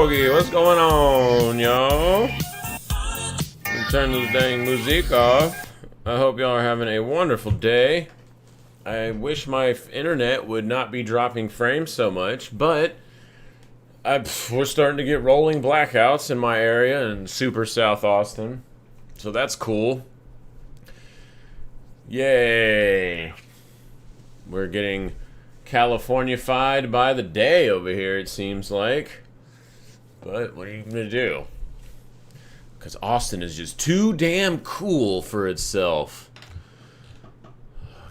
Doggy, what's going on, y'all? Turn this dang music off. I hope y'all are having a wonderful day. I wish my internet would not be dropping frames so much, but we're starting to get rolling blackouts in my area in super South Austin. So that's cool. Yay. We're getting California-fied by the day over here, it seems like. But what are you going to do? Because Austin is just too damn cool for itself.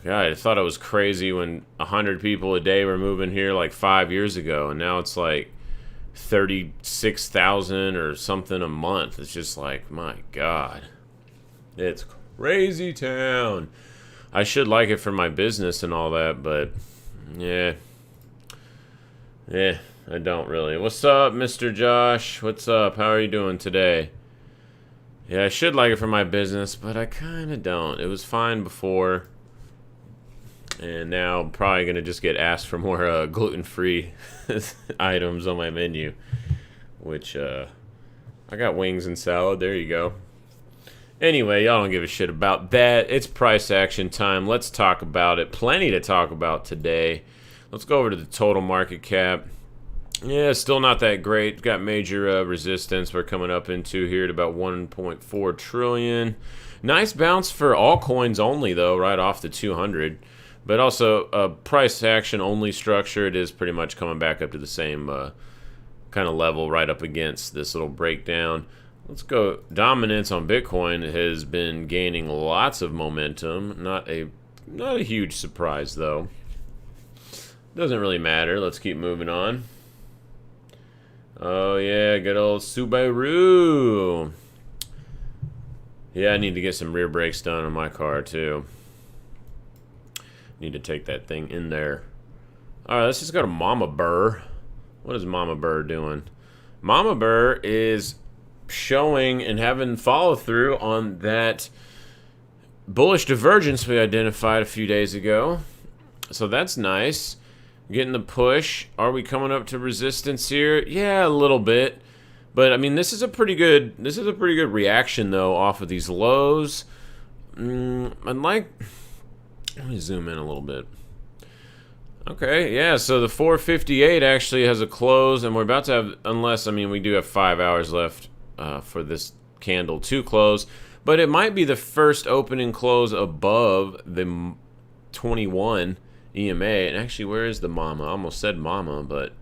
God, I thought it was crazy when 100 people a day were moving here like 5 years ago, and now it's like 36,000 or something a month. It's just like, my God. It's crazy town. I should like it for my business and all that, but yeah, I don't really. What's up, Mr. Josh? What's up? How are you doing today? Yeah, I should like it for my business, but I kind of don't. It was fine before, and now I'm probably going to just get asked for more gluten-free items on my menu, which I got wings and salad. There you go. Anyway, y'all don't give a shit about that. It's price action time. Let's talk about it. Plenty to talk about today. Let's go over to the total market cap. Yeah, still not that great. Got major resistance we're coming up into here at about 1.4 trillion. Nice bounce for all coins only, though, right off the 200. But also a price action only structure. It is pretty much coming back up to the same kind of level right up against this little breakdown. Let's go. Dominance on Bitcoin has been gaining lots of momentum. Not a huge surprise, though. Doesn't really matter. Let's keep moving on. Oh, yeah, good old Subaru. Yeah, I need to get some rear brakes done on my car, too. Need to take that thing in there. All right, let's just go to Mama Burr. What is Mama Burr doing? Mama Burr is showing and having follow through on that bullish divergence we identified a few days ago. So that's nice. Getting the push. Are we coming up to resistance here? Yeah, a little bit. But I mean, this is a pretty good reaction though off of these lows. Let me zoom in a little bit. Okay, yeah, so the 458 actually has a close, and we're about to have, unless, I mean, we do have 5 hours left for this candle to close, but it might be the first opening close above the 21 EMA. And actually, where is the mama? I almost said mama, but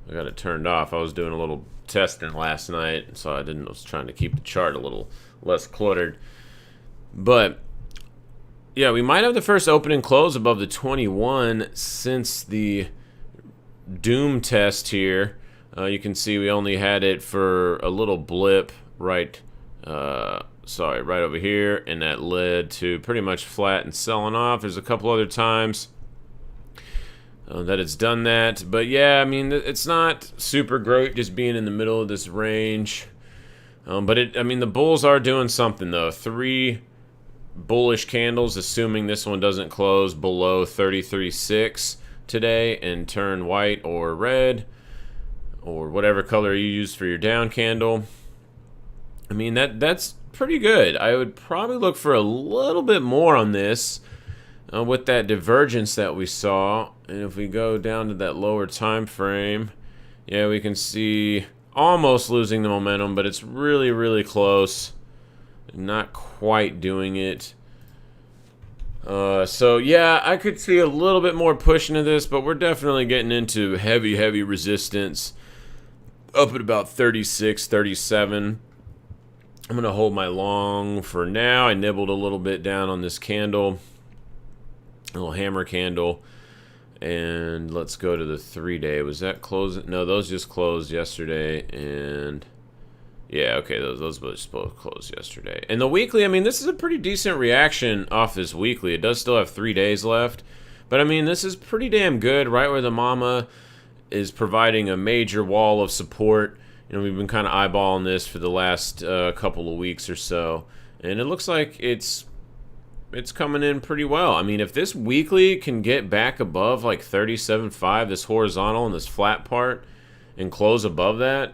I got it turned off. I was doing a little testing last night, so I was trying to keep the chart a little less cluttered. But yeah, we might have the first opening close above the 21 since the doom test here. You can see we only had it for a little blip right over here, and that led to pretty much flat and selling off. There's a couple other times that it's done that, but yeah, I mean, it's not super great just being in the middle of this range. But I mean, the bulls are doing something though. 3 bullish candles, assuming this one doesn't close below 33.6 today and turn white or red, or whatever color you use for your down candle. I mean, that's pretty good. I would probably look for a little bit more on this with that divergence that we saw. And if we go down to that lower time frame, yeah, we can see almost losing the momentum, but it's really, really close. Not quite doing it. So yeah, I could see a little bit more push into this, but we're definitely getting into heavy resistance up at about 36, 37. I'm gonna hold my long for now. I nibbled a little bit down on this candle, a little hammer candle, and let's go to the 3-day. Was that closing? No, those just closed yesterday, and yeah, okay, those both closed yesterday. And the weekly, I mean, this is a pretty decent reaction off this weekly. It does still have 3 days left, but I mean, this is pretty damn good, right where the mama is providing a major wall of support. You know, we've been kind of eyeballing this for the last couple of weeks or so, and it looks like it's coming in pretty well. I mean, if this weekly can get back above like 37.5, this horizontal and this flat part, and close above that,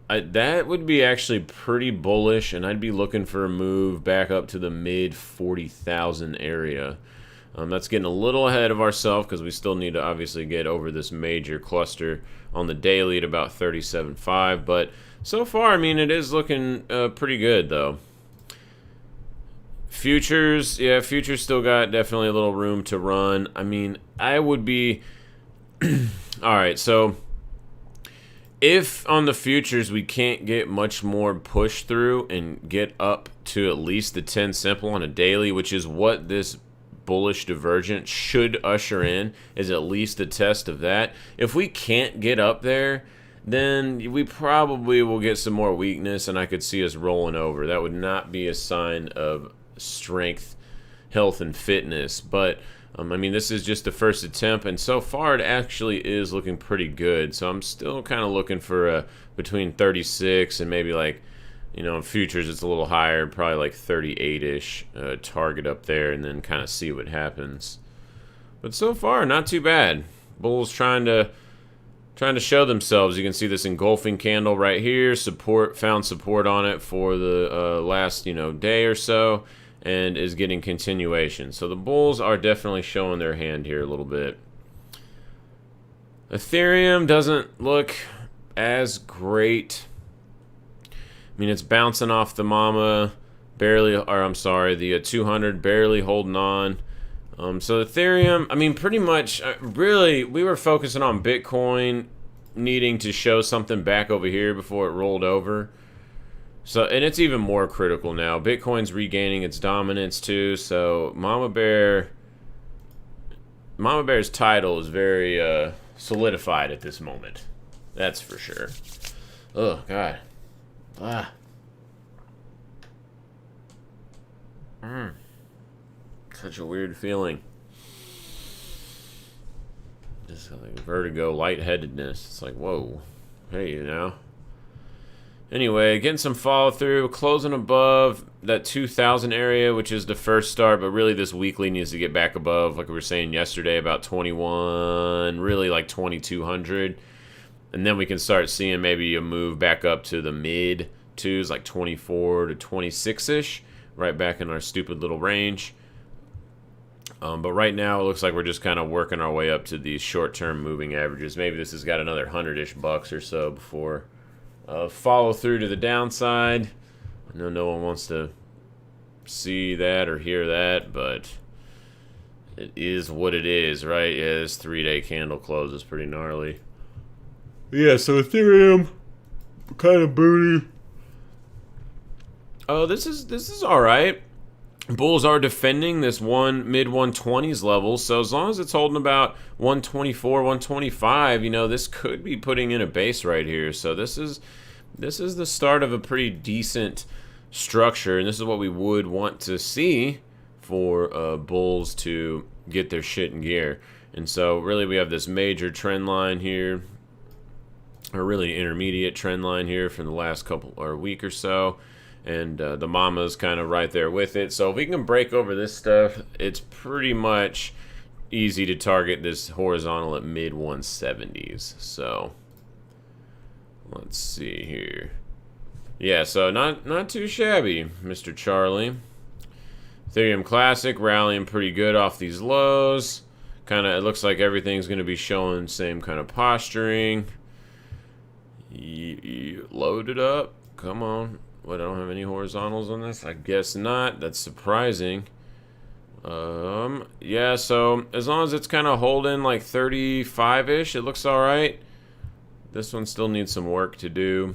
That would be actually pretty bullish, and I'd be looking for a move back up to the mid 40,000 area. That's getting a little ahead of ourselves because we still need to obviously get over this major cluster on the daily at about 37.5. But so far, I mean, it is looking pretty good though. Futures, yeah, futures still got definitely a little room to run. I mean, I would be... Alright, so if on the futures we can't get much more push through and get up to at least the 10 simple on a daily, which is what this bullish divergence should usher in, is at least a test of that. If we can't get up there, then we probably will get some more weakness and I could see us rolling over. That would not be a sign of strength, health, and fitness. But I mean, this is just the first attempt, and so far it actually is looking pretty good. So I'm still kind of looking for a between 36 and maybe, like, you know, in futures it's a little higher, probably like 38-ish target up there, and then kind of see what happens. But so far, not too bad. Bulls trying to show themselves. You can see this engulfing candle right here. Found support on it for the last, you know, day or so, and is getting continuation. So the bulls are definitely showing their hand here a little bit. Ethereum doesn't look as great. I mean, it's bouncing off the mama, barely, or I'm sorry, the 200, barely holding on. So Ethereum, I mean, pretty much, really, we were focusing on Bitcoin needing to show something back over here before it rolled over. So, and it's even more critical now. Bitcoin's regaining its dominance too. So Mama Bear's title is very solidified at this moment. That's for sure. Oh God. Ah. Such a weird feeling. Just like vertigo, lightheadedness. It's like, whoa. Hey, you know. Anyway, getting some follow through, closing above that 2,000 area, which is the first start, but really this weekly needs to get back above, like we were saying yesterday, about 21, really like 2,200. And then we can start seeing maybe a move back up to the mid twos, like 24 to 26-ish, right back in our stupid little range. But right now, it looks like we're just kind of working our way up to these short-term moving averages. Maybe this has got another 100-ish bucks or so before follow through to the downside. I know no one wants to see that or hear that, but it is what it is, right? Yeah, this 3-day candle close is pretty gnarly. Yeah, so Ethereum, kind of booty. Oh, this is all right. Bulls are defending this mid 120s level, so as long as it's holding about 124, 125, you know, this could be putting in a base right here. So this is the start of a pretty decent structure, and this is what we would want to see for bulls to get their shit in gear. And so really we have this major trend line here, or really intermediate trend line here from the last couple or week or so. And the mama's kind of right there with it. So if we can break over this stuff, it's pretty much easy to target this horizontal at mid 170s. So let's see here. Yeah, so not too shabby, Mr. Charlie. Ethereum Classic rallying pretty good off these lows. Kind of, it looks like everything's going to be showing same kind of posturing. Load it up. Come on. What, I don't have any horizontals on this? I guess not. That's surprising. Yeah, so as long as it's kind of holding like 35-ish, it looks all right. This one still needs some work to do.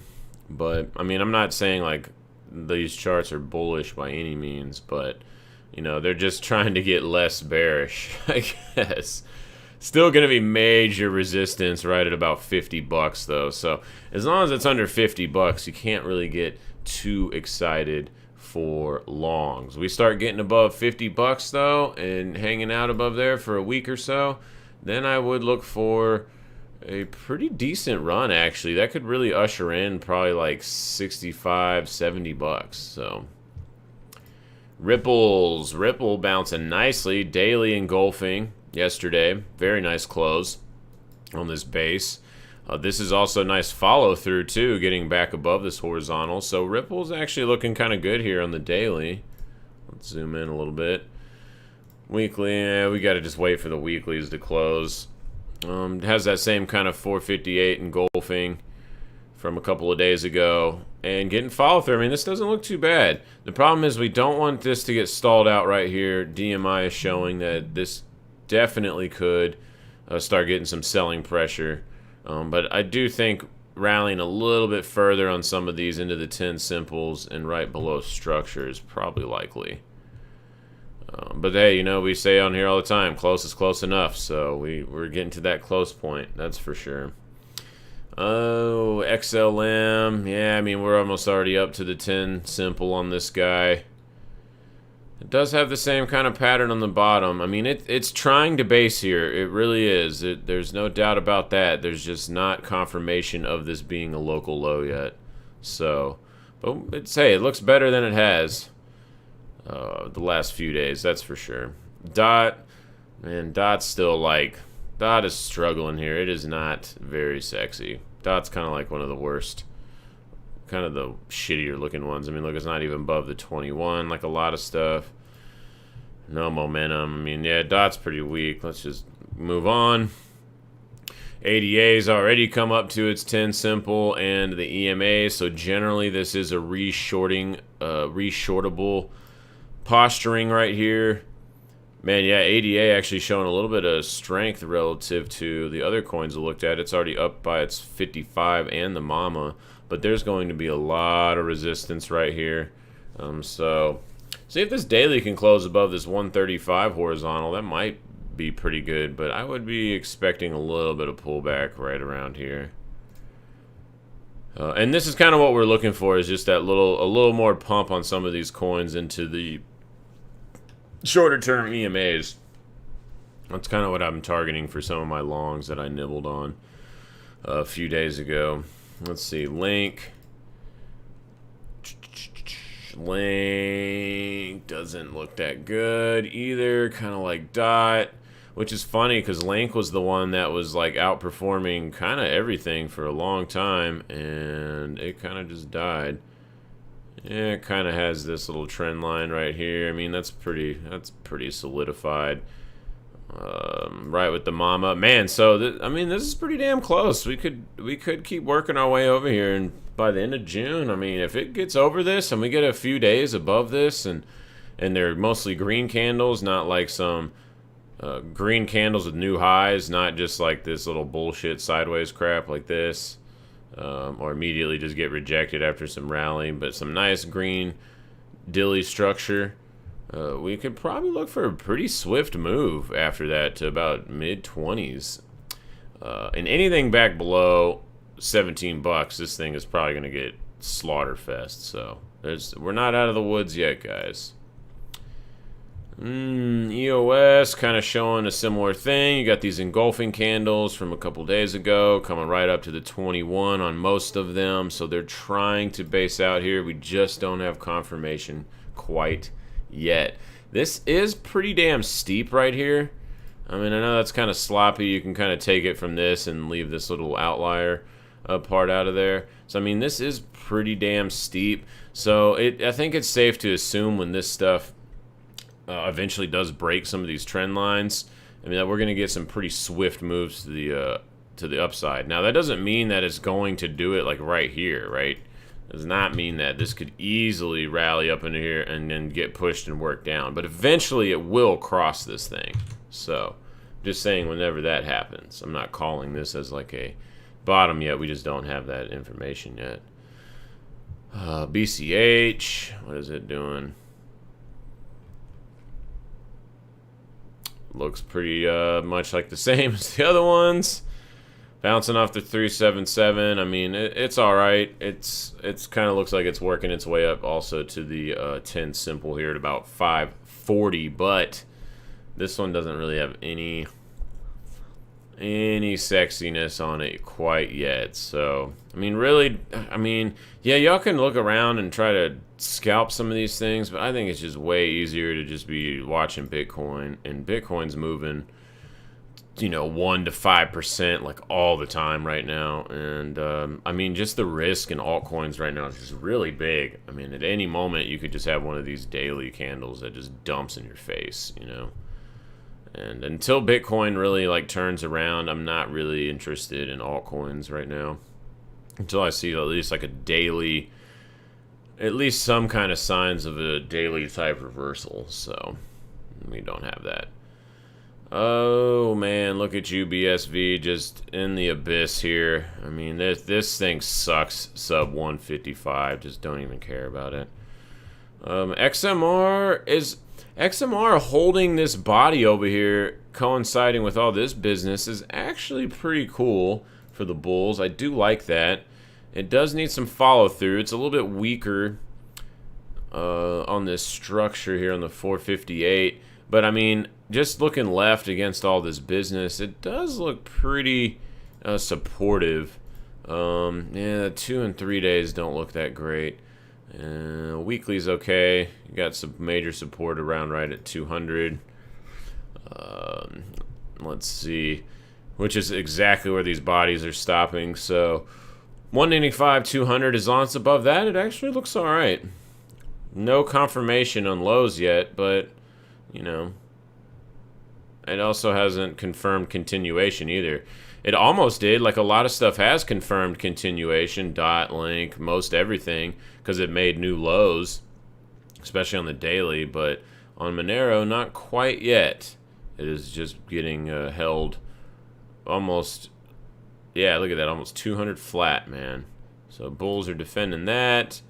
But, I mean, I'm not saying like these charts are bullish by any means, but, you know, they're just trying to get less bearish, I guess. Still going to be major resistance right at about 50 bucks, though. So as long as it's under 50 bucks, you can't really get too excited for longs. We start getting above 50 bucks though and hanging out above there for a week or so, then I would look for a pretty decent run actually. That could really usher in probably like 65, 70 bucks. So Ripple bouncing nicely, daily engulfing yesterday. Very nice close on this base. This is also nice follow through too, getting back above this horizontal. So Ripple's actually looking kind of good here on the daily. Let's zoom in a little bit. Weekly, we got to just wait for the weeklies to close. It has that same kind of 458 engulfing from a couple of days ago. And getting follow through, I mean, this doesn't look too bad. The problem is we don't want this to get stalled out right here. DMI is showing that this definitely could start getting some selling pressure. But I do think rallying a little bit further on some of these into the 10 simples and right below structure is probably likely. But hey, you know, we say on here all the time, close is close enough. So we're getting to that close point, that's for sure. Oh, XLM. Yeah, I mean, we're almost already up to the 10 simple on this guy. It does have the same kind of pattern on the bottom. I mean, it's trying to base here. It really is. There's no doubt about that. There's just not confirmation of this being a local low yet. So, but hey, it looks better than it has the last few days, that's for sure. Dot, man, Dot's still like, Dot is struggling here. It is not very sexy. Dot's kind of like one of the worst, kind of the shittier looking ones. I mean, look, it's not even above the 21 like a lot of stuff. No momentum. I mean, yeah, Dot's pretty weak. Let's just move on. ADA's already come up to its 10 simple and the EMA, so generally this is a reshortable posturing right here. Man, yeah, ADA actually showing a little bit of strength relative to the other coins I looked at. It's already up by its 55 and the mama, but there's going to be a lot of resistance right here. So see if this daily can close above this 135 horizontal. That might be pretty good, but I would be expecting a little bit of pullback right around here. And this is kind of what we're looking for, is just that a little more pump on some of these coins into the shorter term EMAs. That's kind of what I'm targeting for some of my longs that I nibbled on a few days ago. Let's see, Link doesn't look that good either, kind of like Dot, which is funny because Link was the one that was like outperforming kind of everything for a long time, and it kind of just died. Yeah, it kind of has this little trend line right here. I mean, that's pretty solidified. Right with the mama, man. So I mean, this is pretty damn close. We could keep working our way over here, and by the end of June, I mean, if it gets over this and we get a few days above this, and they're mostly green candles, not like some green candles with new highs, not just like this little bullshit sideways crap like this. Or immediately just get rejected after some rallying, but some nice green dilly structure. We could probably look for a pretty swift move after that to about mid-20s. And anything back below 17 bucks, this thing is probably going to get slaughterfest. So we're not out of the woods yet, guys. EOS kind of showing a similar thing. You got these engulfing candles from a couple days ago coming right up to the 21 on most of them, so they're trying to base out here. We just don't have confirmation quite yet. This is pretty damn steep right here. I mean, I know that's kind of sloppy. You can kind of take it from this and leave this little outlier part out of there. So I mean, this is pretty damn steep. So I think it's safe to assume when this stuff eventually does break some of these trend lines, I mean, that we're going to get some pretty swift moves to the upside. Now, that doesn't mean that it's going to do it like right here, right? It does not mean that. This could easily rally up into here and then get pushed and work down. But eventually it will cross this thing. So, just saying whenever that happens. I'm not calling this as like a bottom yet. We just don't have that information yet. BCH, what is it doing? Looks pretty much like the same as the other ones. Bouncing off the 377. I mean, it's all right. It's kind of looks like it's working its way up also to the 10 simple here at about 540. But this one doesn't really have any sexiness on it quite yet. So, I mean, really, I mean, yeah, y'all can look around and try to scalp some of these things, but I think it's just way easier to just be watching Bitcoin, and Bitcoin's moving 1 to 5% like all the time right now. And I mean, just the risk in altcoins right now is just really big. I mean, at any moment you could just have one of these daily candles that just dumps in your face, And until Bitcoin really like turns around, I'm not really interested in altcoins right now. Until I see at least like a daily, at least some kind of signs of a daily type reversal. So we don't have that. Oh man, look at you, BSV, just in the abyss here. I mean, this thing sucks. Sub 155. Just don't even care about it. XMR holding this body over here, coinciding with all this business, is actually pretty cool for the bulls. I do like that. It does need some follow through. It's a little bit weaker on this structure here on the 458. But I mean, just looking left against all this business, it does look pretty supportive. Yeah, 2 and 3 days don't look that great. Weekly's okay. You got some major support around right at 200. Let's see, which is exactly where these bodies are stopping. So 195, 200. As long as it's above that, it actually looks all right. No confirmation on lows yet, but it also hasn't confirmed continuation either. It almost did. Like a lot of stuff has confirmed continuation. Dot, Link, most everything, because it made new lows, especially on the daily. But on Monero, not quite yet. It is just getting held almost. Yeah, look at that, almost 200 flat, man. So bulls are defending that.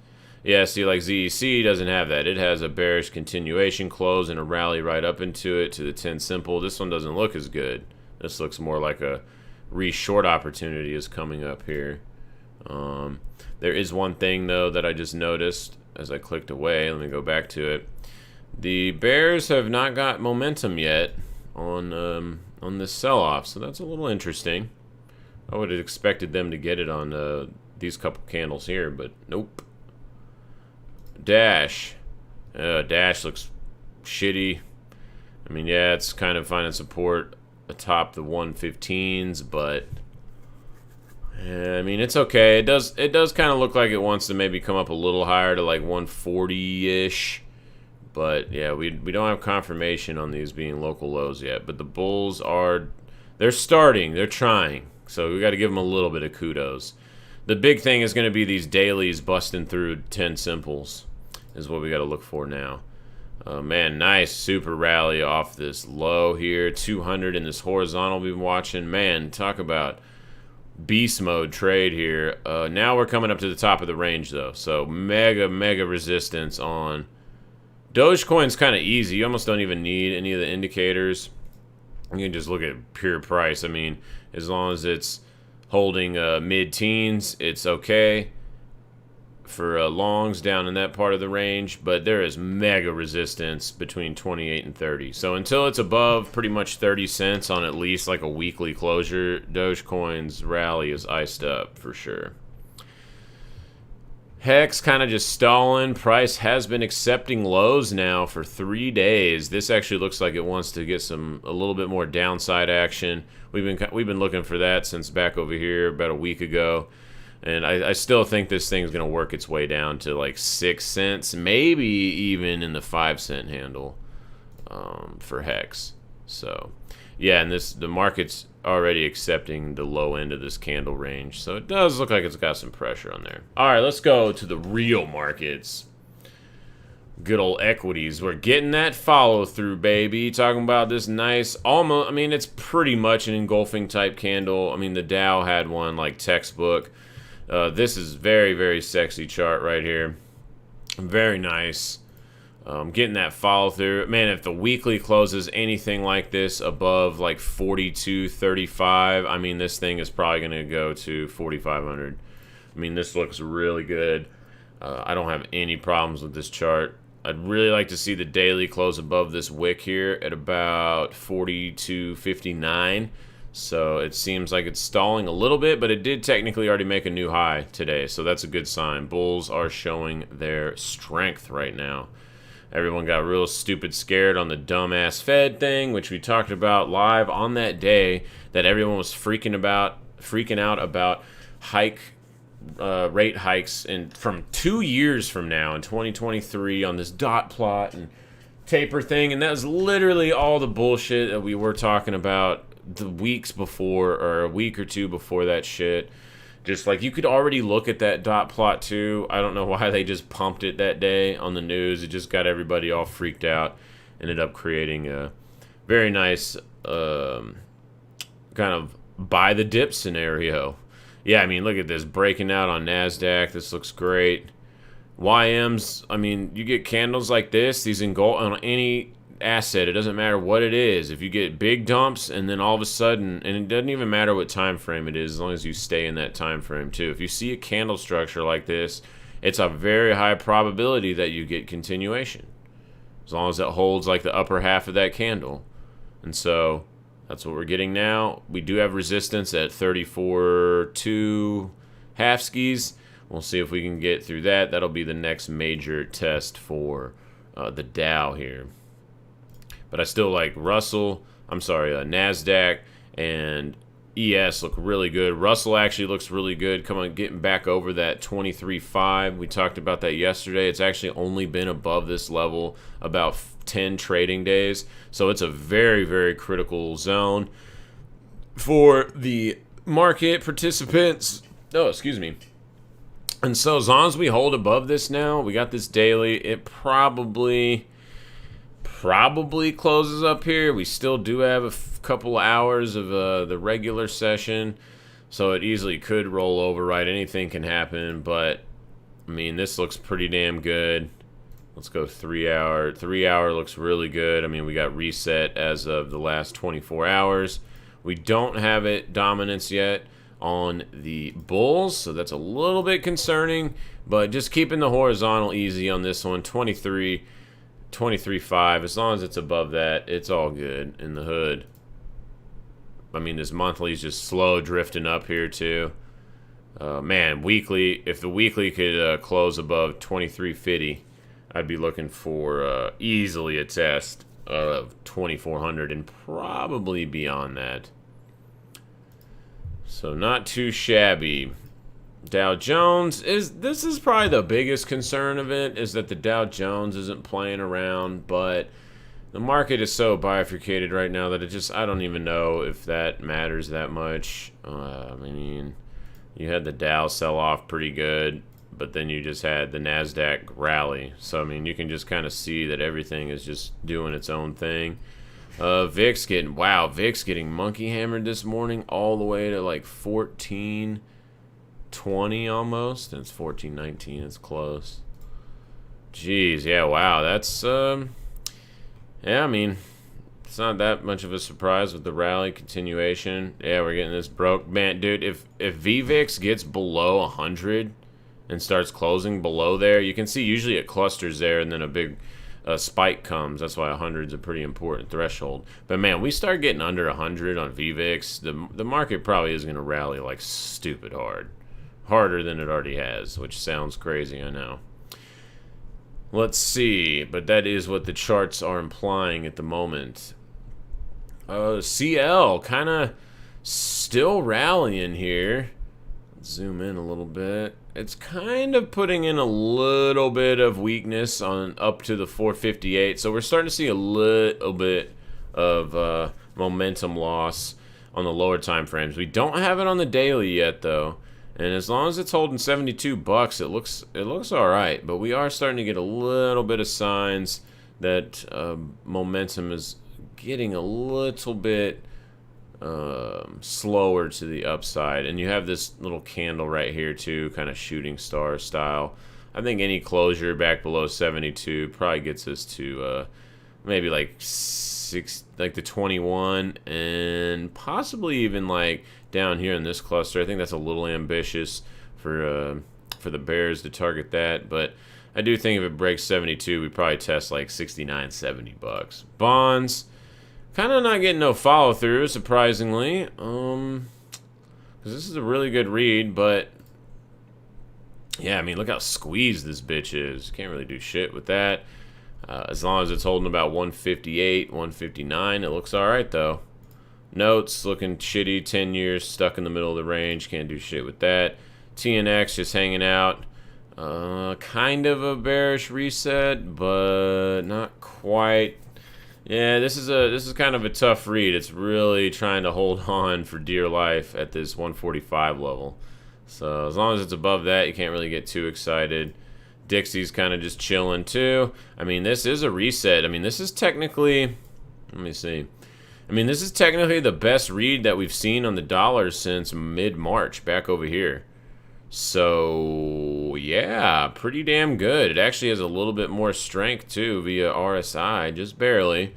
Yeah, see, like ZEC doesn't have that. It has a bearish continuation close and a rally right up into it to the 10 simple. This one doesn't look as good. This looks more like a re-short opportunity is coming up here. There is one thing, though, that I just noticed as I clicked away. Let me go back to it. The bears have not got momentum yet on this sell-off, so that's a little interesting. I would have expected them to get it on these couple candles here, but nope. Dash. Dash looks shitty. I mean, yeah, it's kind of finding support atop the 115s, but I mean, it's okay. It does kind of look like it wants to maybe come up a little higher to like 140-ish. But yeah, we don't have confirmation on these being local lows yet. But the bulls they're starting, they're trying. So we got to give them a little bit of kudos. The big thing is going to be these dailies busting through 10 simples is what we got to look for now. Man, nice super rally off this low here. 200 in this horizontal we've been watching. Man, talk about beast mode trade here. Now we're coming up to the top of the range, though. So mega resistance on Dogecoin's kind of easy. You almost don't even need any of the indicators. You can just look at pure price. I mean, as long as it's holding mid-teens, it's okay for longs down in that part of the range, but there is mega resistance between 28 and 30. So until it's above pretty much 30 cents on at least like a weekly closure, Dogecoin's rally is iced up for sure. Hex kind of just stalling. Price has been accepting lows now for 3 days. This actually looks like it wants to get a little bit more downside action. We've been looking for that since back over here about a week ago. And I still think this thing's going to work its way down to like 6 cents, maybe even in the 5-cent handle for Hex. So, yeah, and the market's already accepting the low end of this candle range. So it does look like it's got some pressure on there. All right, let's go to the real markets. Good old equities. We're getting that follow through, baby. Talking about this nice, almost, I mean, it's pretty much an engulfing type candle. I mean, the Dow had one like textbook. This is very sexy chart right here. Very nice. Getting that follow through. Man, if the weekly closes anything like this above like 42.35, I mean, this thing is probably going to go to 4,500. I mean, this looks really good. I don't have any problems with this chart. I'd really like to see the daily close above this wick here at about 42.59. So it seems like it's stalling a little bit, but it did technically already make a new high today. So that's a good sign. Bulls are showing their strength right now. Everyone got real stupid scared on the dumbass Fed thing, which we talked about live on that day, that everyone was freaking out about rate hikes from 2 years from now in 2023 on this dot plot and taper thing. And that was literally all the bullshit that we were talking about the weeks before, or a week or two before that shit. Just like, you could already look at that dot plot too. I don't know why they just pumped it that day on the news. It just got everybody all freaked out. Ended up creating a very nice kind of buy the dip scenario. Yeah, I mean, look at this. Breaking out on NASDAQ. This looks great. YMs, I mean, you get candles like this. These in gold on any asset. It doesn't matter what it is. If you get big dumps and then all of a sudden, and it doesn't even matter what time frame it is, as long as you stay in that time frame too. If you see a candle structure like this, it's a very high probability that you get continuation, as long as it holds like the upper half of that candle. And so that's what we're getting now. We do have resistance at 34.2 half skis. We'll see if we can get through that. That'll be the next major test for the Dow here. But I still like NASDAQ and ES look really good. Russell actually looks really good, getting back over that 23.5. We talked about that yesterday. It's actually only been above this level about 10 trading days. So it's a very, very critical zone for the market participants. Oh, excuse me. And so as long as we hold above this now, we got this daily, it probably closes up here. We still do have a couple hours of the regular session, so it easily could roll over, right? Anything can happen, but I mean, this looks pretty damn good. Let's go 3 hour. 3 hour looks really good. I mean, we got reset as of the last 24 hours. We don't have it dominance yet on the bulls, so that's a little bit concerning, but just keeping the horizontal easy on this one. 23.5, as long as it's above that, it's all good in the hood. I mean, this monthly is just slow drifting up here too. Man, weekly, if the weekly could close above 23.50, I'd be looking for easily a test of 2400 and probably beyond that. So not too shabby. Dow Jones this is probably the biggest concern of it, is that the Dow Jones isn't playing around, but the market is so bifurcated right now that I don't even know if that matters that much. I mean, you had the Dow sell off pretty good, but then you just had the NASDAQ rally. So I mean, you can just kind of see that everything is just doing its own thing. VIX getting monkey hammered this morning all the way to like 1420 almost, and it's 1419. It's close. Jeez, yeah, wow, that's yeah, I mean, it's not that much of a surprise with the rally continuation. Yeah, we're getting this broke, man, dude. If VVIX gets below 100 and starts closing below there, you can see usually it clusters there and then a big spike comes. That's why 100 is a pretty important threshold. But man, we start getting under 100 on VVIX, the market probably is going to rally like stupid harder than it already has, which sounds crazy, I know. Let's see, but that is what the charts are implying at the moment. CL kind of still rallying here. Let's zoom in a little bit. It's kind of putting in a little bit of weakness on up to the 458. So we're starting to see a little bit of momentum loss on the lower time frames. We don't have it on the daily yet, though. And as long as it's holding 72 bucks, it looks all right. But we are starting to get a little bit of signs that momentum is getting a little bit slower to the upside. And you have this little candle right here too, kind of shooting star style. I think any closure back below 72 probably gets us to maybe like the 21, and possibly even like down here in this cluster. I think that's a little ambitious for the bears to target that, but I do think if it breaks 72, we probably test like 69, 70 bucks. Bonds, kind of not getting no follow through, surprisingly, because this is a really good read, but yeah, I mean, look how squeezed this bitch is. Can't really do shit with that. As long as it's holding about 158, 159, it looks all right, though. Notes looking shitty. 10 years stuck in the middle of the range. Can't do shit with that. TNX just hanging out. Kind of a bearish reset, but not quite. Yeah, this is kind of a tough read. It's really trying to hold on for dear life at this 145 level. So as long as it's above that, you can't really get too excited. Dixie's kind of just chilling too. I mean, this is a reset. I mean, this is technically, let me see. I mean, this is technically the best read that we've seen on the dollar since mid-March, back over here. So, yeah, pretty damn good. It actually has a little bit more strength, too, via RSI, just barely.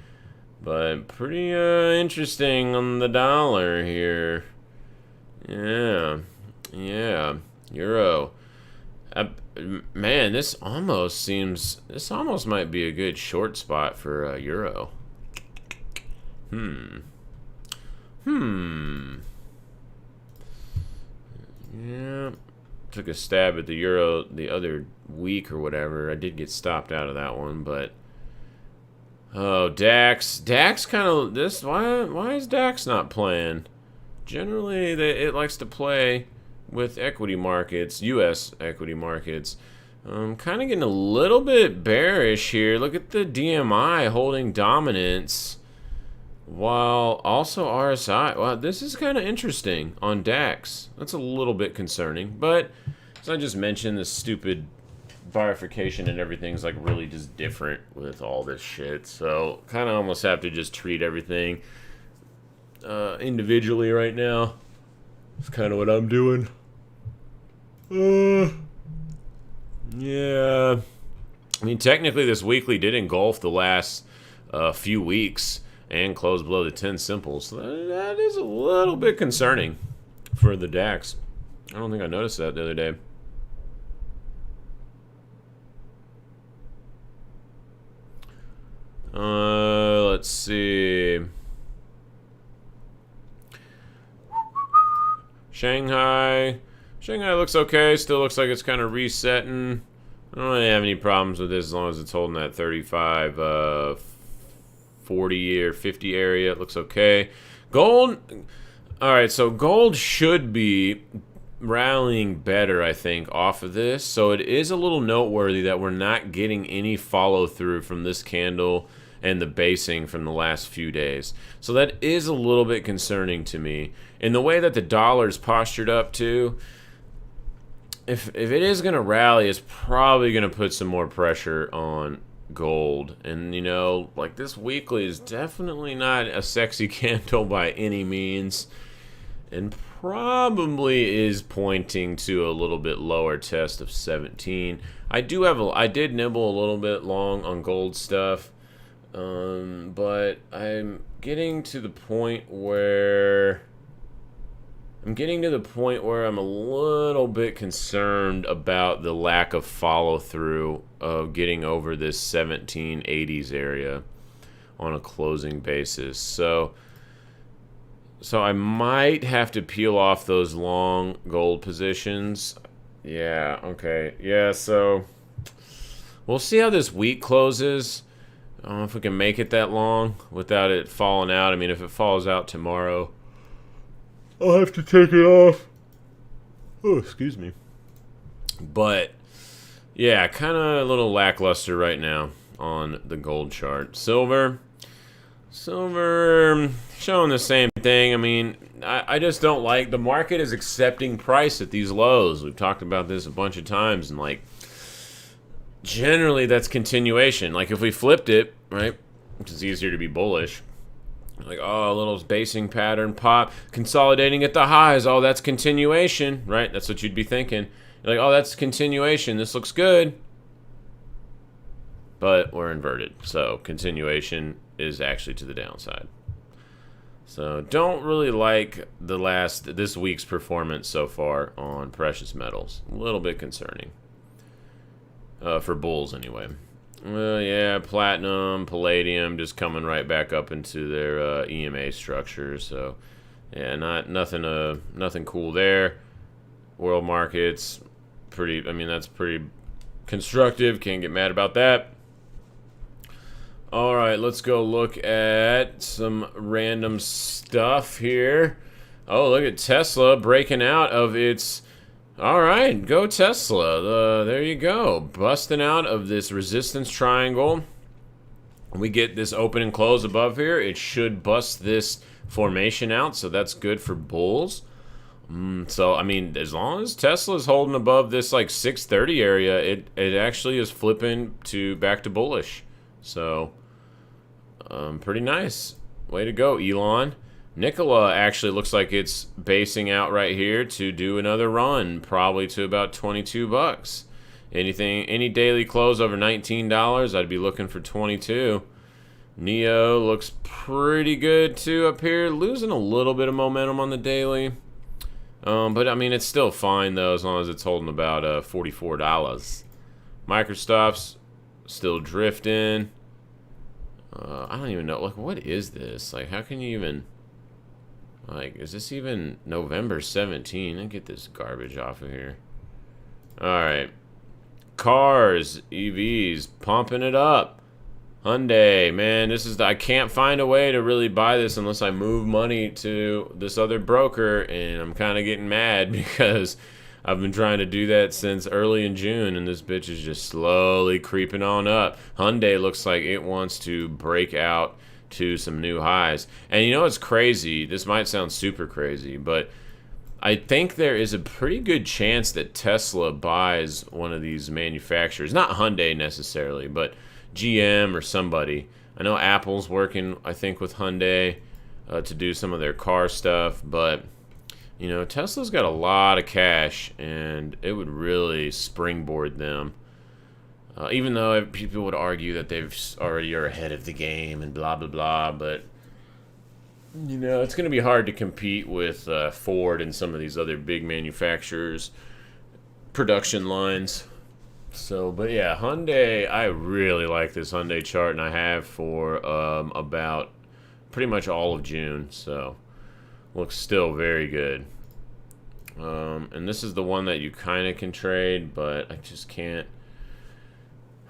But pretty interesting on the dollar here. Yeah, yeah, euro. Man, this almost might be a good short spot for euro. Yeah. Took a stab at the euro the other week or whatever. I did get stopped out of that one, but oh, DAX kind of this. Why is DAX not playing? Generally, it likes to play with equity markets, U.S. equity markets. Kind of getting a little bit bearish here. Look at the DMI holding dominance, while also RSI. Wow, this is kind of interesting on DAX. That's a little bit concerning, but as I just mentioned, this stupid bifurcation and everything's like really just different with all this shit. So kind of almost have to just treat everything individually right now. That's kind of what I'm doing. Yeah. I mean, technically this weekly did engulf the last few weeks and close below the 10 simple. So that is a little bit concerning for the DAX. I don't think I noticed that the other day. Let's see. Shanghai looks okay. Still looks like it's kind of resetting. I don't really have any problems with this as long as it's holding that 35, 40 or 50 area. It looks okay. Gold. All right, so gold should be rallying better, I think, off of this. So it is a little noteworthy that we're not getting any follow through from this candle and the basing from the last few days. So that is a little bit concerning to me. In the way that the dollar's postured up to, if it is going to rally, it's probably going to put some more pressure on gold. And, you know, like this weekly is definitely not a sexy candle by any means. And probably is pointing to a little bit lower test of 17. I did nibble a little bit long on gold stuff. But I'm getting to the point where I'm a little bit concerned about the lack of follow through of getting over this 1780s area on a closing basis. So I might have to peel off those long gold positions. Yeah, okay. Yeah, so we'll see how this week closes. I don't know if we can make it that long without it falling out. I mean, if it falls out tomorrow, I'll have to take it off. Oh, excuse me. But, yeah, kind of a little lackluster right now on the gold chart. Silver showing the same thing. I mean, I just don't like the market is accepting price at these lows. We've talked about this a bunch of times, and like generally that's continuation. Like if we flipped it, right, which is easier to be bullish, like, oh, a little basing pattern pop, consolidating at the highs, oh, that's continuation, right? That's what you'd be thinking. You're like, oh, that's continuation, this looks good. But we're inverted, so continuation is actually to the downside. So don't really like this week's performance so far on precious metals. A little bit concerning. For bulls, anyway. Well, yeah, platinum, palladium, just coming right back up into their EMA structure. So, yeah, nothing cool there. World markets, that's pretty constructive. Can't get mad about that. All right, let's go look at some random stuff here. Oh, look at Tesla breaking out of its... All right, go Tesla. There you go. Busting out of this resistance triangle. We get this open and close above here. It should bust this formation out, so that's good for bulls. So, I mean, as long as Tesla's holding above this, like, 630 area, it actually is flipping back to bullish. So... pretty nice. Way to go, Elon. Nikola actually looks like it's basing out right here to do another run, probably to about 22 bucks. Any daily close over $19, I'd be looking for 22. Neo looks pretty good too up here, losing a little bit of momentum on the daily. But I mean, it's still fine though, as long as it's holding about $44. Microsoft's still drifting. I don't even know, like, what is this? Like, how can you even, like, is this even November 17? Let's get this garbage off of here. Alright. Cars, EVs, pumping it up. Hyundai, man, I can't find a way to really buy this unless I move money to this other broker, and I'm kind of getting mad because I've been trying to do that since early in June, and this bitch is just slowly creeping on up. Hyundai looks like it wants to break out to some new highs. And you know what's crazy? This might sound super crazy, but I think there is a pretty good chance that Tesla buys one of these manufacturers. Not Hyundai necessarily, but GM or somebody. I know Apple's working, I think, with Hyundai to do some of their car stuff, but... You know, Tesla's got a lot of cash, and it would really springboard them. Even though people would argue that they've already are ahead of the game and blah, blah, blah. But, you know, it's going to be hard to compete with Ford and some of these other big manufacturers' production lines. So, but yeah, Hyundai, I really like this Hyundai chart, and I have for about pretty much all of June, so... Looks still very good. And this is the one that you kind of can trade, but I just can't.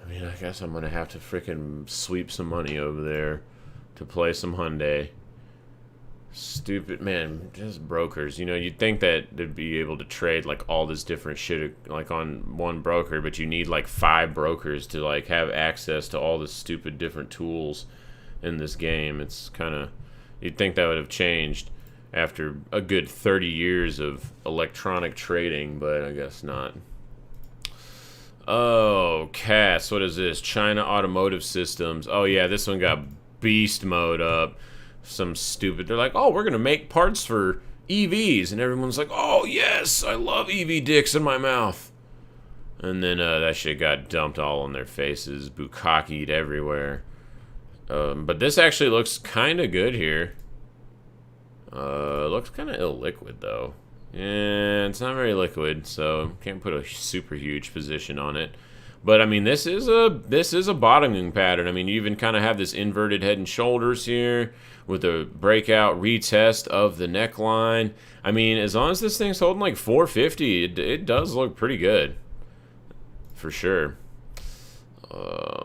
I mean, I guess I'm going to have to freaking sweep some money over there to play some Hyundai. Stupid, man, just brokers. You know, you'd think that they'd be able to trade, like, all this different shit, like, on one broker, but you need, like, 5 brokers to, like, have access to all the stupid different tools in this game. It's kind of, you'd think that would have changed after a good 30 years of electronic trading, but I guess not. Oh, CAS, what is this? China Automotive Systems. Oh yeah, this one got beast mode up. Some stupid, they're like, oh, we're gonna make parts for EVs, and everyone's like, oh yes, I love EV dicks in my mouth. And then that shit got dumped all on their faces, bukkakied everywhere. But this actually looks kind of good here. Looks kind of illiquid though. Yeah, it's not very liquid, so can't put a super huge position on it. But I mean, this is a bottoming pattern. I mean, you even kind of have this inverted head and shoulders here with a breakout retest of the neckline. I mean, as long as this thing's holding like 450, it does look pretty good, for sure.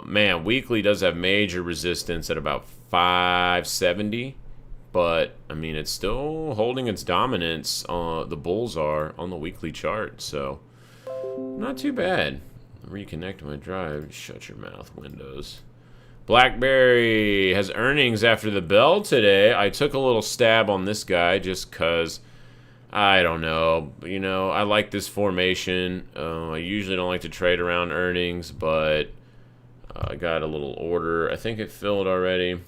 Man, weekly does have major resistance at about 570. But, I mean, it's still holding its dominance. The bulls are on the weekly chart, so not too bad. Reconnect my drive. Shut your mouth, Windows. BlackBerry has earnings after the bell today. I took a little stab on this guy just because, I don't know. You know, I like this formation. I usually don't like to trade around earnings, but I got a little order. I think it filled already.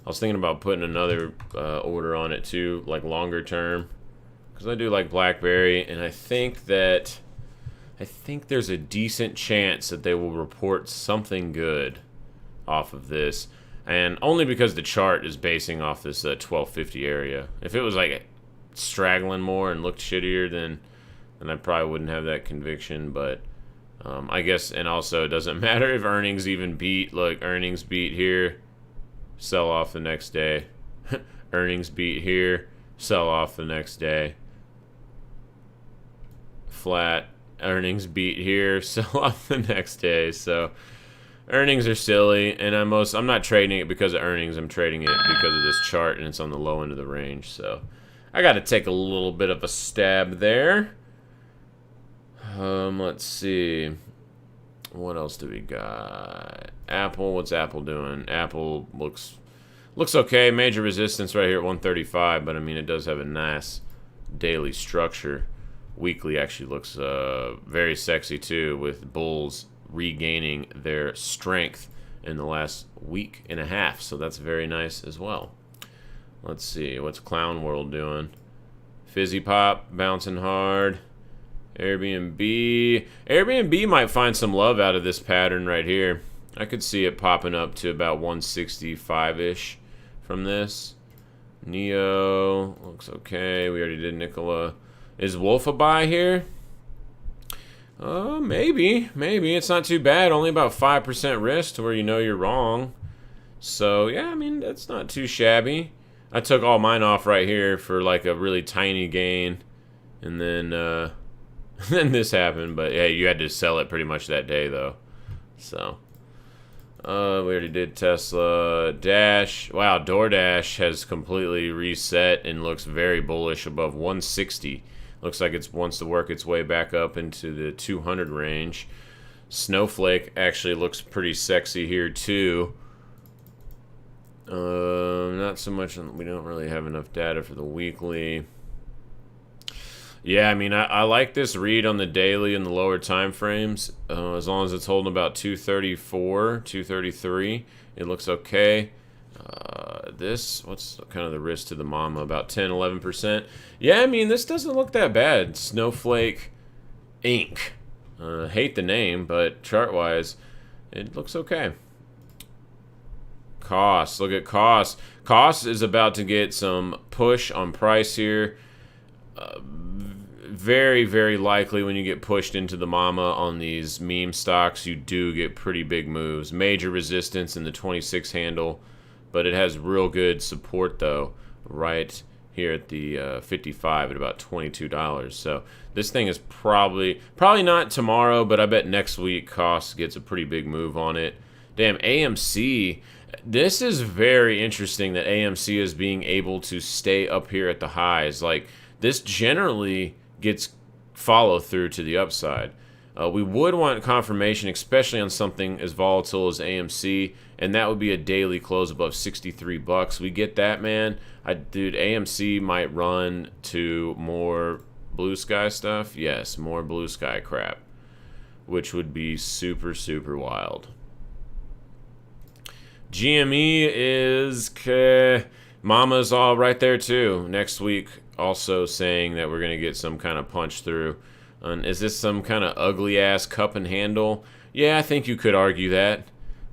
I was thinking about putting another order on it too, like longer term, because I do like BlackBerry, and I think there's a decent chance that they will report something good off of this, and only because the chart is basing off this 1250 area. If it was like straggling more and looked shittier, then I probably wouldn't have that conviction. But I guess, and also it doesn't matter if earnings even beat. Look, earnings beat here. Sell off the next day. Earnings beat here. Sell off the next day. Flat. Earnings beat here. Sell off the next day. So, Earnings are silly, and I'm not trading it because of earnings. I'm trading it because of this chart, and it's on the low end of the range. So I got to take a little bit of a stab there. Let's see. What else do we got? Apple. What's Apple doing? Apple looks okay. Major resistance right here at 135, but I mean it does have a nice daily structure. Weekly actually looks very sexy too, with bulls regaining their strength in the last week and a half, so that's very nice as well. Let's see, what's Clown World doing? Fizzy Pop bouncing hard. Airbnb might find some love out of this pattern right here. I could see it popping up to about 165-ish from this. Neo looks okay. We already did Nikola. Is Wolf a buy here? Maybe. It's not too bad. Only about 5% risk to where you know you're wrong. So, yeah, I mean, that's not too shabby. I took all mine off right here for, like, a really tiny gain. And then, then this happened. But, yeah, you had to sell it pretty much that day, though. So, we already did Tesla. Dash. Wow, DoorDash has completely reset and looks very bullish above 160. Looks like it wants to work its way back up into the 200 range. Snowflake actually looks pretty sexy here too. Not so much. We don't really have enough data for the weekly. Yeah, I mean, I like this read on the daily and the lower time frames. As long as it's holding about 234, 233, it looks okay. What's kind of the risk to the mama? About 10, 11%. Yeah, I mean, this doesn't look that bad. Snowflake Inc. Hate the name, but chart-wise, it looks okay. Cost. Look at cost. Cost is about to get some push on price here. Very, very likely when you get pushed into the mama on these meme stocks, you do get pretty big moves. Major resistance in the 26 handle. But it has real good support, though, right here at the 55 at about $22. So this thing is probably not tomorrow, but I bet next week cost gets a pretty big move on it. Damn, AMC. This is very interesting that AMC is being able to stay up here at the highs. Like, this generally gets follow through to the upside. We would want confirmation, especially on something as volatile as AMC, and that would be a daily close above 63 bucks. We get that, man. Dude, AMC might run to more blue sky stuff. Yes, more blue sky crap, which would be super, super wild. GME is Mama's all right there too. Next week, also saying that we're gonna get some kind of punch through. Is this some kind of ugly-ass cup and handle? Yeah, I think you could argue that.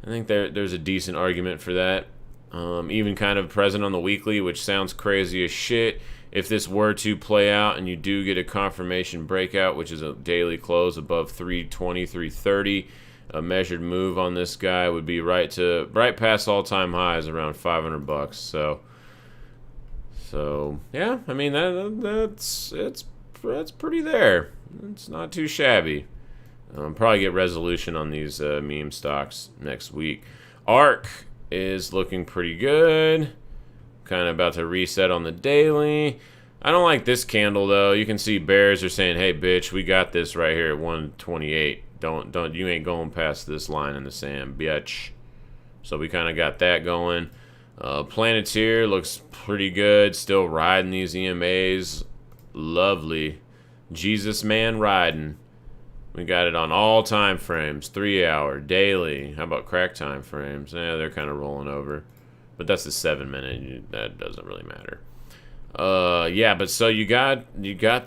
I think there's a decent argument for that. Even kind of present on the weekly, which sounds crazy as shit. If this were to play out and you do get a confirmation breakout, which is a daily close above 320, 330, a measured move on this guy would be right past all-time highs around 500 bucks. So yeah, I mean that's pretty there. It's not too shabby. Probably get resolution on these meme stocks next week. ARK is looking pretty good. Kind of about to reset on the daily. I don't like this candle though. You can see bears are saying, "Hey, bitch, we got this right here at 128. Don't you ain't going past this line in the sand, bitch." So we kind of got that going. Planeteer looks pretty good. Still riding these EMAs. Lovely. Jesus man riding. We got it on all time frames. 3 hour, daily. How about crack time frames? Yeah, they're kind of rolling over. But that's the 7 minute. That doesn't really matter. Yeah, but so you got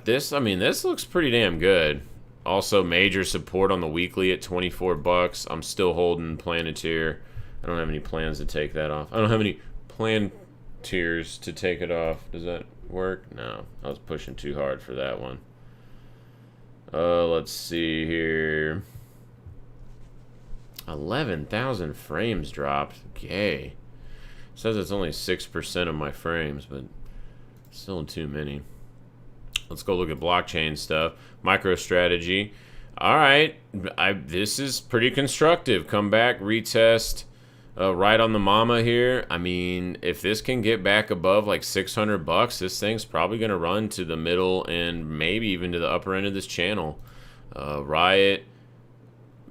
this. I mean, this looks pretty damn good. Also, major support on the weekly at 24 bucks. I'm still holding Planeteer. I don't have any plans to take that off. I don't have any Planeteers to take it off. Does that work? No, I was pushing too hard for that one. Let's see here. 11,000 frames dropped. Yay. It says it's only 6% of my frames, but still too many. Let's go look at blockchain stuff. MicroStrategy. All right. This is pretty constructive. Come back, retest. Right on the mama here. I mean, if this can get back above like 600 bucks, this thing's probably going to run to the middle and maybe even to the upper end of this channel. Riot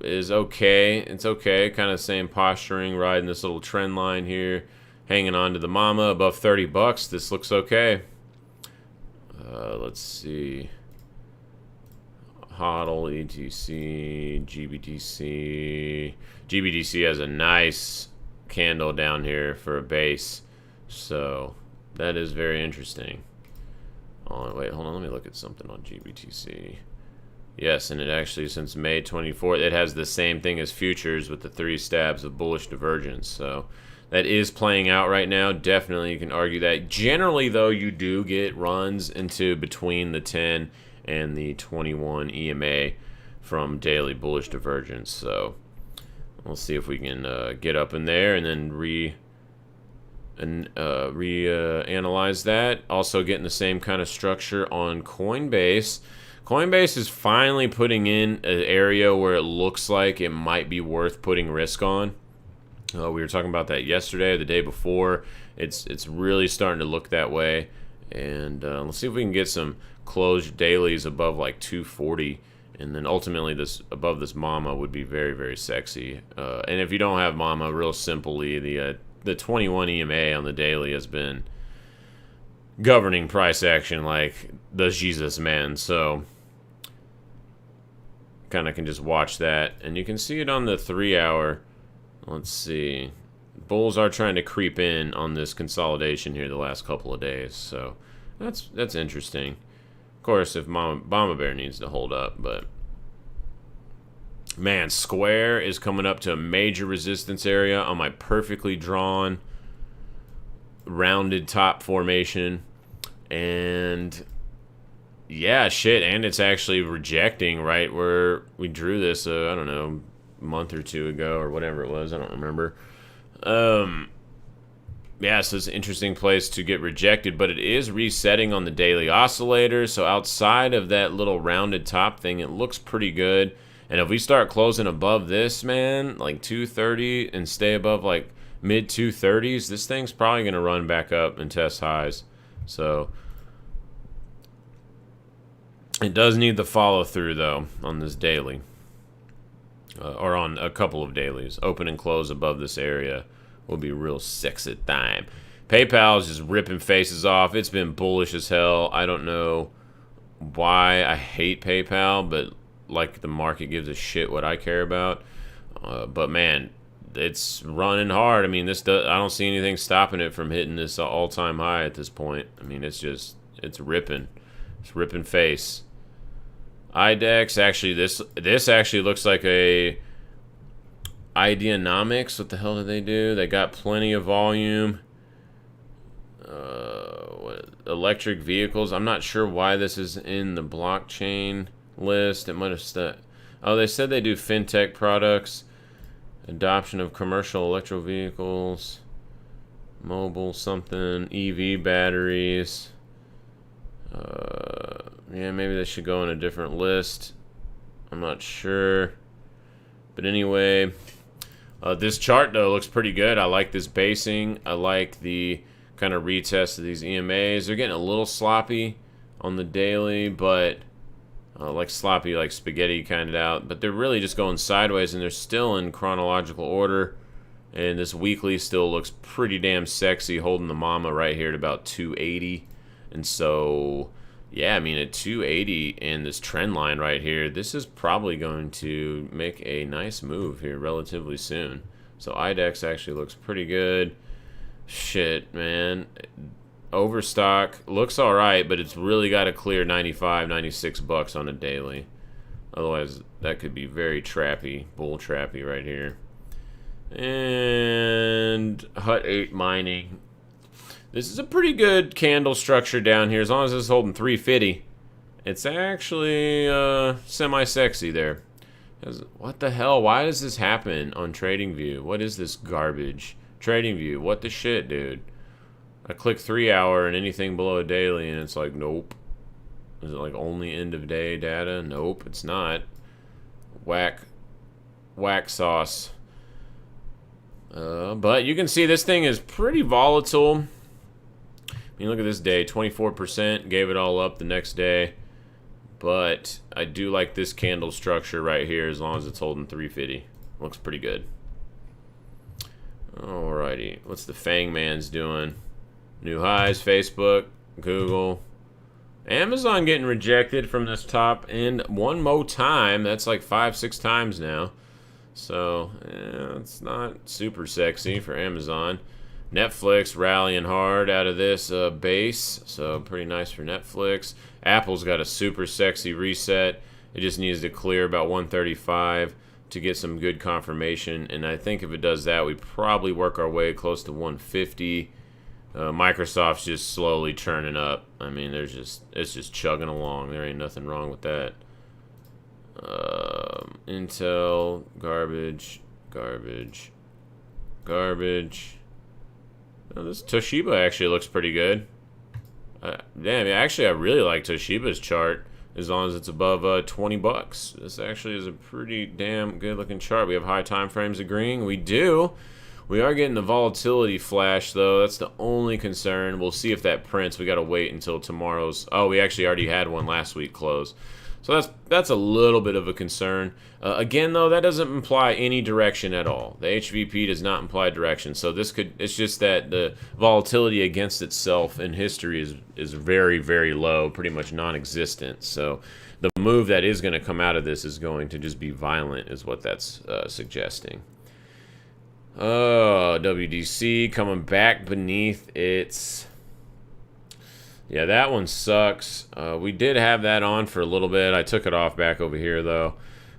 is okay. It's okay. Kind of same posturing, riding this little trend line here. Hanging on to the mama above 30 bucks. This looks okay. Let's see. HODL, ETC, GBTC. GBTC has a nice candle down here for a base, so that is very interesting. Oh, wait, hold on, let me look at something on GBTC. Yes, and it actually, since May 24th, it has the same thing as futures with the 3 stabs of bullish divergence, so that is playing out right now. Definitely you can argue that. Generally, though, you do get runs into between the 10 and the 21 EMA from daily bullish divergence. So we'll see if we can get up in there and then analyze that. Also getting the same kind of structure on Coinbase. Coinbase is finally putting in an area where it looks like it might be worth putting risk on. We were talking about that yesterday or the day before. It's really starting to look that way. And let's see if we can get some closed dailies above like 240, and then ultimately this above this mama would be very, very sexy. And if you don't have mama, real simply, the 21 EMA on the daily has been governing price action like the Jesus man. So kind of can just watch that, and you can see it on the 3-hour. Let's see. Bulls are trying to creep in on this consolidation here the last couple of days, so that's interesting. Of course, if Mama Bear needs to hold up, but man, Square is coming up to a major resistance area on my perfectly drawn rounded top formation, and yeah, shit, and it's actually rejecting right where we drew this. I don't know, a month or two ago or whatever it was. I don't remember. Yeah, so it's an interesting place to get rejected, but it is resetting on the daily oscillator. So outside of that little rounded top thing, it looks pretty good. And if we start closing above this, man, like 230 and stay above like mid 230s, this thing's probably going to run back up and test highs. So it does need the follow through though on this daily. Or on a couple of dailies. Open and close above this area will be real sexy time. PayPal is just ripping faces off. It's been bullish as hell. I don't know why I hate PayPal, but like the market gives a shit what I care about. But man, it's running hard. I mean, I don't see anything stopping it from hitting this all-time high at this point. I mean, it's ripping. It's ripping face. IDEX, actually, this actually looks like a Ideanomics. What the hell did they do? They got plenty of volume. Electric vehicles. I'm not sure why this is in the blockchain list. It might have oh, they said they do fintech products, adoption of commercial electro vehicles, mobile something, EV batteries. Yeah, maybe they should go on a different list. I'm not sure. But anyway, this chart, though, looks pretty good. I like this basing. I like the kind of retest of these EMAs. They're getting a little sloppy on the daily, but like sloppy, like spaghetti kind of out. But they're really just going sideways, and they're still in chronological order. And this weekly still looks pretty damn sexy, holding the mama right here at about 280. And so, yeah, I mean, at 280 and this trend line right here, this is probably going to make a nice move here relatively soon. So IDEX actually looks pretty good. Shit, man. Overstock looks all right, but it's really got to clear 95, 96 bucks on a daily. Otherwise, that could be very trappy, bull trappy right here. And Hut 8 Mining. This is a pretty good candle structure down here. As long as it's holding 350, it's actually semi-sexy there. What the hell? Why does this happen on TradingView? What is this garbage? TradingView, what the shit, dude? I click 3-hour and anything below a daily, and it's like, nope. Is it like only end of day data? Nope, it's not. whack sauce. But you can see this thing is pretty volatile. I mean, look at this day, 24%, gave it all up the next day. But I do like this candle structure right here as long as it's holding 350. Looks pretty good. Alrighty, what's the Fang Man's doing? New highs, Facebook, Google. Amazon getting rejected from this top end one more time. That's like 5-6 times now. So, it's not super sexy for Amazon. Netflix rallying hard out of this base. So, pretty nice for Netflix. Apple's got a super sexy reset. It just needs to clear about 135 to get some good confirmation. And I think if it does that, we probably work our way close to 150. Microsoft's just slowly churning up. I mean, it's just chugging along. There ain't nothing wrong with that. Intel, garbage. Oh, this Toshiba actually looks pretty good. Damn, actually, I really like Toshiba's chart as long as it's above 20 bucks. This actually is a pretty damn good looking chart. We have high time frames agreeing. We do. We are getting the volatility flash, though. That's the only concern. We'll see if that prints. We got to wait until tomorrow's. Oh, we actually already had one last week close. So that's a little bit of a concern. Again, though, that doesn't imply any direction at all. The HVP does not imply direction. So it's just that the volatility against itself in history is very, very low, pretty much non-existent. So the move that is going to come out of this is going to just be violent, is what that's suggesting. Oh, WDC coming back beneath its... Yeah, that one sucks. We did have that on for a little bit. I took it off back over here, though.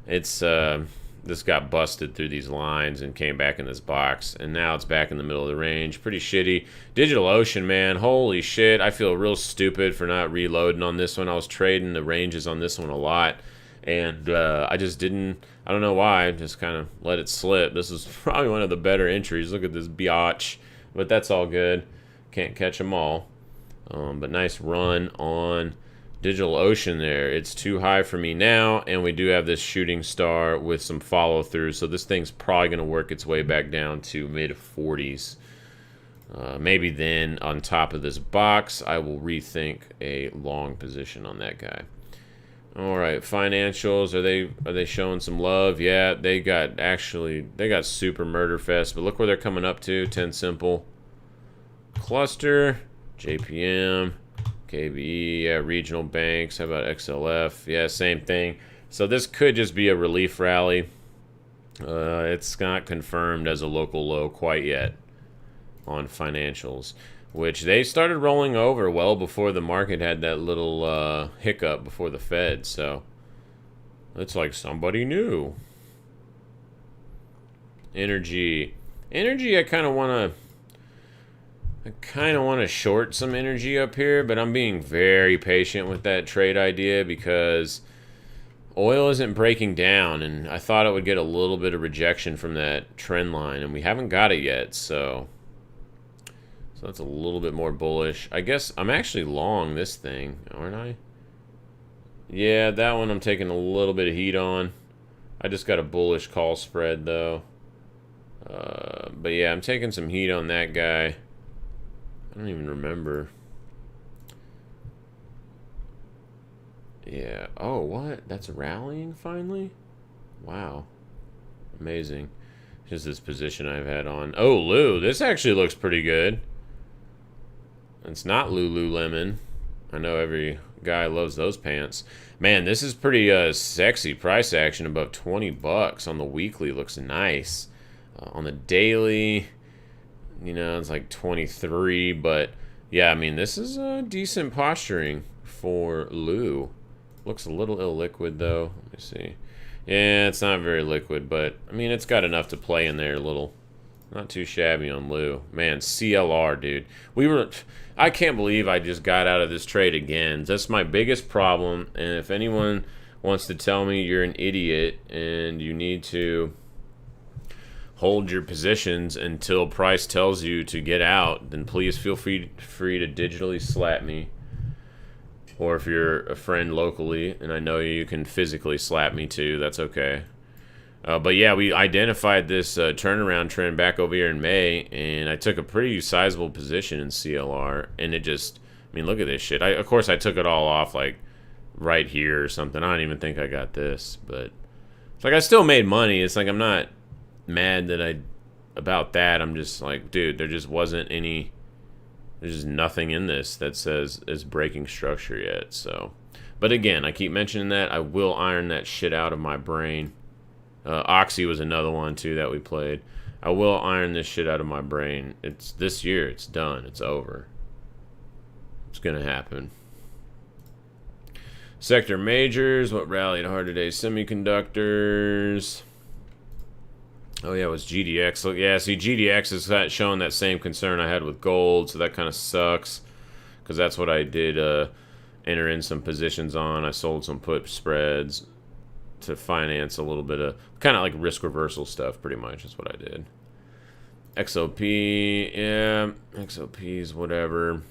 It's this got busted through these lines and came back in this box, and now it's back in the middle of the range. Pretty shitty. DigitalOcean, man, holy shit. I feel real stupid for not reloading on this one. I was trading the ranges on this one a lot, and I just didn't. I don't know why. I just kind of let it slip. This is probably one of the better entries. Look at this biatch, but that's all good. Can't catch them all. But nice run on DigitalOcean there. It's too high for me now, and we do have this shooting star with some follow through, so this thing's probably going to work its way back down to mid-40s. Maybe then on top of this box, I will rethink a long position on that guy. All right, financials, are they showing some love? Yeah, they got super murder fest, but look where they're coming up to. 10 simple cluster. JPM, KBE, yeah, regional banks. How about XLF? Yeah, same thing. So this could just be a relief rally. It's not confirmed as a local low quite yet on financials, which they started rolling over well before the market had that little hiccup before the Fed. So it's like somebody knew. Energy, I kind of want to short some energy up here, but I'm being very patient with that trade idea because oil isn't breaking down, and I thought it would get a little bit of rejection from that trend line, and we haven't got it yet, so that's a little bit more bullish. I guess I'm actually long this thing, aren't I? Yeah, that one I'm taking a little bit of heat on. I just got a bullish call spread, though. But yeah, I'm taking some heat on that guy. I don't even remember. Yeah. Oh, what? That's rallying finally? Wow. Amazing. Just this position I've had on. Oh, Lou. This actually looks pretty good. It's not Lululemon. I know every guy loves those pants. Man, this is pretty sexy price action. Above 20 bucks on the weekly. Looks nice. On the daily... You know, it's like 23, but yeah, I mean, this is decent posturing for Lou. Looks a little illiquid, though. Let me see. Yeah, it's not very liquid, but I mean, it's got enough to play in there a little. Not too shabby on Lou. Man, CLR, dude. I can't believe I just got out of this trade again. That's my biggest problem, and if anyone wants to tell me you're an idiot and you need to hold your positions until price tells you to get out, then please feel free to digitally slap me. Or if you're a friend locally, and I know you can physically slap me too, that's okay. But yeah, we identified this turnaround trend back over here in May, and I took a pretty sizable position in CLR, and it just, I mean, look at this shit. Of course, I took it all off, like, right here or something. I don't even think I got this, but it's like I still made money. It's like I'm not mad about that. I'm just like, dude, there just wasn't any, there's just nothing in this that says is breaking structure yet, so. But again, I keep mentioning that. I will iron that shit out of my brain. Oxy was another one too that we played. I will iron this shit out of my brain. It's this year. It's done. It's over. It's gonna happen. Sector majors. What rallied hard today? Semiconductors. Oh yeah, it was GDX. Look, yeah, see, GDX is showing that same concern I had with gold, so that kind of sucks. Because that's what I did. Enter in some positions on. I sold some put spreads to finance a little bit of kind of like risk reversal stuff, pretty much is what I did. XOP, yeah, XOPs, whatever.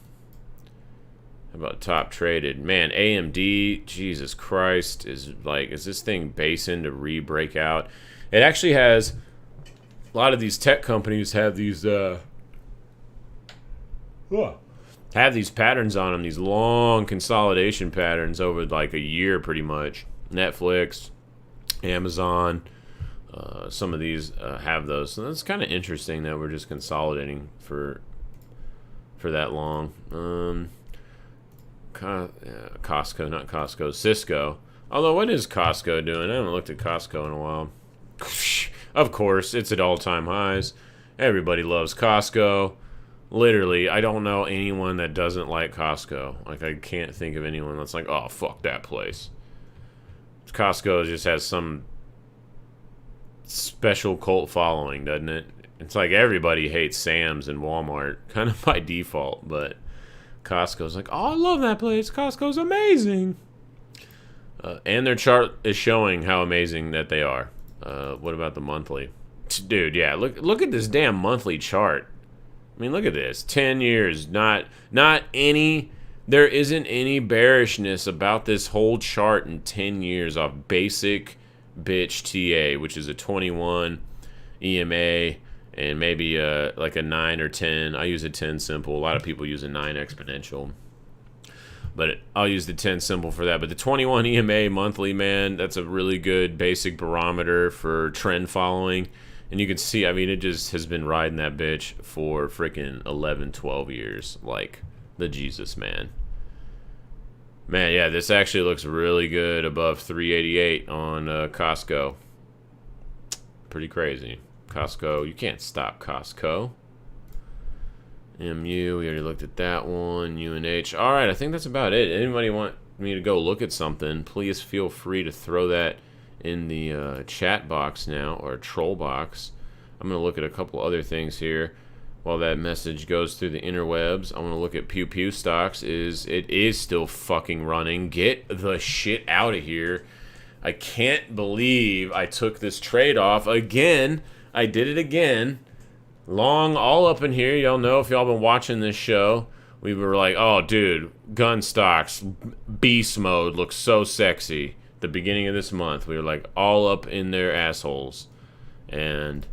How about top traded? Man, AMD, Jesus Christ, is this thing basing to re-break out? It actually has, a lot of these tech companies have these, patterns on them, these long consolidation patterns over like a year pretty much. Netflix, Amazon, some of these have those. So that's kind of interesting that we're just consolidating for that long. Costco, not Costco, Cisco. Although, what is Costco doing? I haven't looked at Costco in a while. Of course, it's at all-time highs. Everybody loves Costco. Literally, I don't know anyone that doesn't like Costco. Like, I can't think of anyone that's like, oh, fuck that place. Costco just has some special cult following, doesn't it? It's like everybody hates Sam's and Walmart, kind of by default, but Costco's like, oh, I love that place. Costco's amazing. And their chart is showing how amazing that they are. What about the monthly? Dude, yeah, look at this damn monthly chart. I mean, look at this. 10 years, not any... There isn't any bearishness about this whole chart in 10 years off basic bitch TA, which is a 21 EMA and maybe like a 9 or 10. I use a 10 simple. A lot of people use a 9 exponential. But I'll use the 10 simple for that. But the 21 EMA monthly, man, that's a really good basic barometer for trend following. And you can see, I mean, it just has been riding that bitch for freaking 11, 12 years. Like the Jesus man. Man, yeah, this actually looks really good above 388 on Costco. Pretty crazy. Costco, you can't stop Costco. MU, we already looked at that one. UNH. All right, I think that's about it. Anybody want me to go look at something, please feel free to throw that in the chat box now, or troll box. I'm going to look at a couple other things here. While that message goes through the interwebs, I want to look at Pew Pew stocks. It is still fucking running. Get the shit out of here. I can't believe I took this trade off again. I did it again. Long all up in here. Y'all know if y'all been watching this show. We were like, oh, dude, gun stocks, beast mode looks so sexy. The beginning of this month, we were like all up in their assholes. And...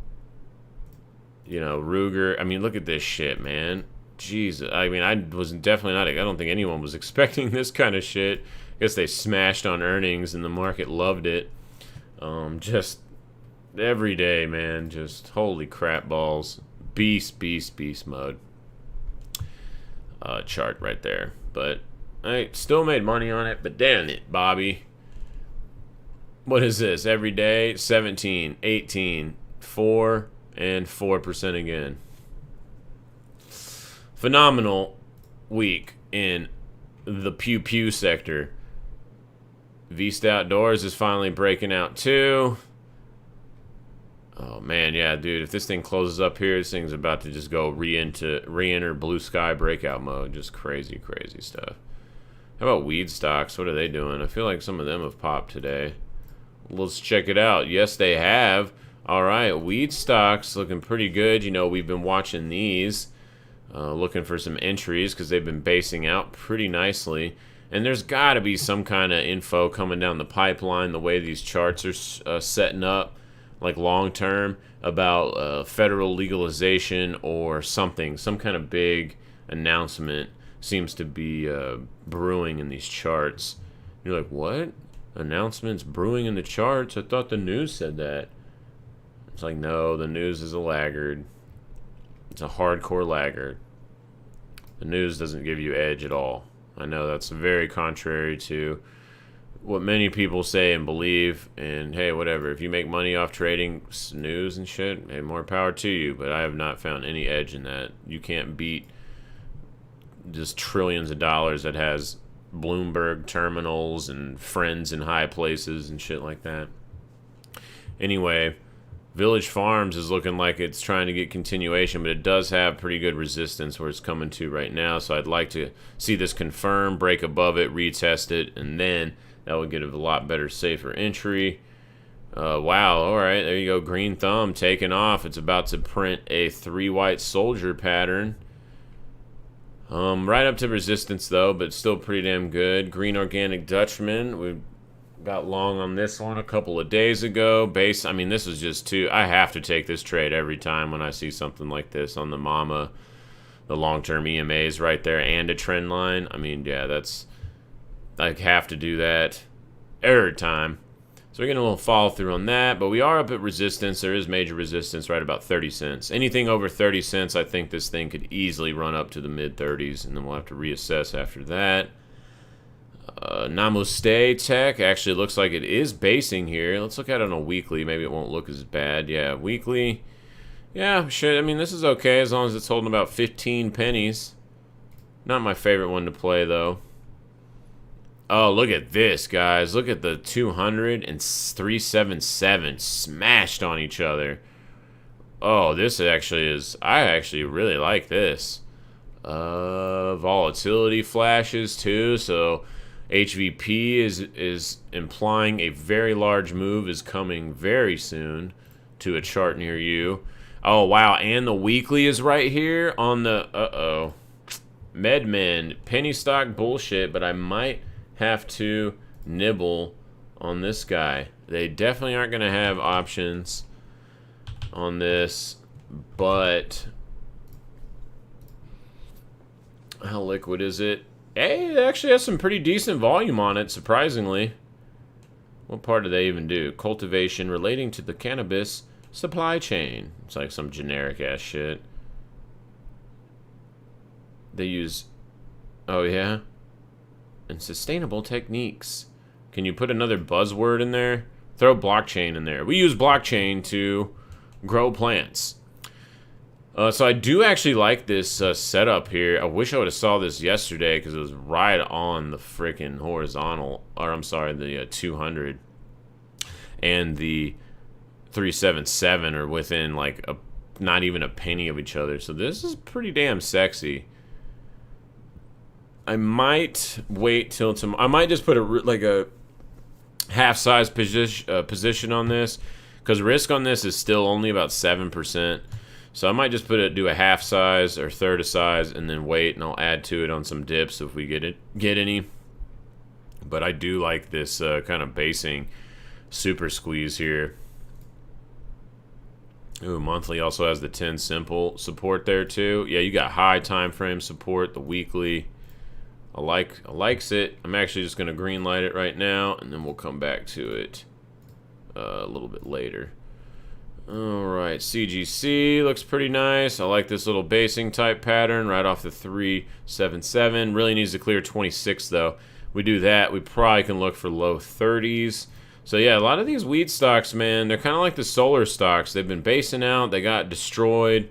you know, Ruger. I mean, look at this shit, man. Jesus. I mean, I was definitely not... I don't think anyone was expecting this kind of shit. I guess they smashed on earnings and the market loved it. Just every day, man. Just holy crap balls. Beast mode. Chart right there. But I still made money on it. But damn it, Bobby. What is this? Every day, 17, 18, 4... and 4% again. Phenomenal week in the Pew Pew sector. Vista Outdoors is finally breaking out too. Oh man, yeah, dude. If this thing closes up here, this thing's about to just go re-enter blue sky breakout mode. Just crazy stuff. How about weed stocks? What are they doing? I feel like some of them have popped today. Let's check it out. Yes, they have. All right, weed stocks looking pretty good. You know, we've been watching these, looking for some entries because they've been basing out pretty nicely. And there's got to be some kind of info coming down the pipeline, the way these charts are setting up. like long term, about federal legalization or something. Some kind of big announcement seems to be brewing in these charts. You're like, what? Announcements brewing in the charts? I thought the news said that. It's like, no, the news is a laggard. It's a hardcore laggard. The news doesn't give you edge at all. I know that's very contrary to what many people say and believe. And hey, whatever. If you make money off trading news and shit, hey, more power to you. But I have not found any edge in that. You can't beat just trillions of dollars that has Bloomberg terminals and friends in high places and shit like that. Anyway, Village Farms is looking like it's trying to get continuation, but it does have pretty good resistance where it's coming to right now. So I'd like to see this confirm, break above it, retest it, and then that would get a lot better, safer entry. Wow, all right, there you go. Green thumb taking off. It's about to print a 3 white soldier pattern. Right up to resistance, though, but still pretty damn good. Green organic Dutchman. We got long on this one a couple of days ago. Base, I mean, this was just too... I have to take this trade every time when I see something like this on the Mama. The long-term EMAs right there and a trend line. I mean, yeah, that's... I have to do that every time. So we're getting a little follow through on that, but we are up at resistance. There is major resistance right about 30 cents. Anything over 30 cents, I think this thing could easily run up to the mid-30s, and then we'll have to reassess after that. Namaste Tech actually looks like it is basing here. Let's look at it on a weekly. Maybe it won't look as bad. Yeah, weekly. Yeah, shit. I mean, this is okay as long as it's holding about 15 pennies. Not my favorite one to play, though. Oh, look at this, guys. Look at the 200 and 377 smashed on each other. Oh, this actually is... I actually really like this. Volatility flashes, too. So, HVP is implying a very large move is coming very soon to a chart near you. Oh, wow. And the weekly is right here on the... Uh-oh. MedMen. Penny stock bullshit, but I might... have to nibble on this guy. They definitely aren't going to have options on this, but how liquid is it? Hey, it actually has some pretty decent volume on it, surprisingly. What part do they even do? Cultivation relating to the cannabis supply chain. It's like some generic ass shit. They use... Oh, yeah? And sustainable techniques. Can you put another buzzword in there? Throw blockchain in there. We use blockchain to grow plants. So I do actually like this setup here. I wish I would have saw this yesterday because it was right on the freaking horizontal, or I'm sorry, the 200 and the 377 are within like not even a penny of each other. So this is pretty damn sexy. I might wait till tomorrow. I might just put a half-size position on this, because risk on this is still only about 7%. So I might just do a half size or third of size, and then wait, and I'll add to it on some dips if we get any. But I do like this kind of basing super squeeze here. Ooh, monthly also has the 10 simple support there too. Yeah, you got high time frame support, the weekly. I likes it. I'm actually just going to green light it right now, and then we'll come back to it a little bit later. Alright, CGC looks pretty nice. I like this little basing type pattern right off the 377. Really needs to clear 26 though. We do that, we probably can look for low 30s. So yeah, a lot of these weed stocks, man, they're kind of like the solar stocks. They've been basing out, they got destroyed.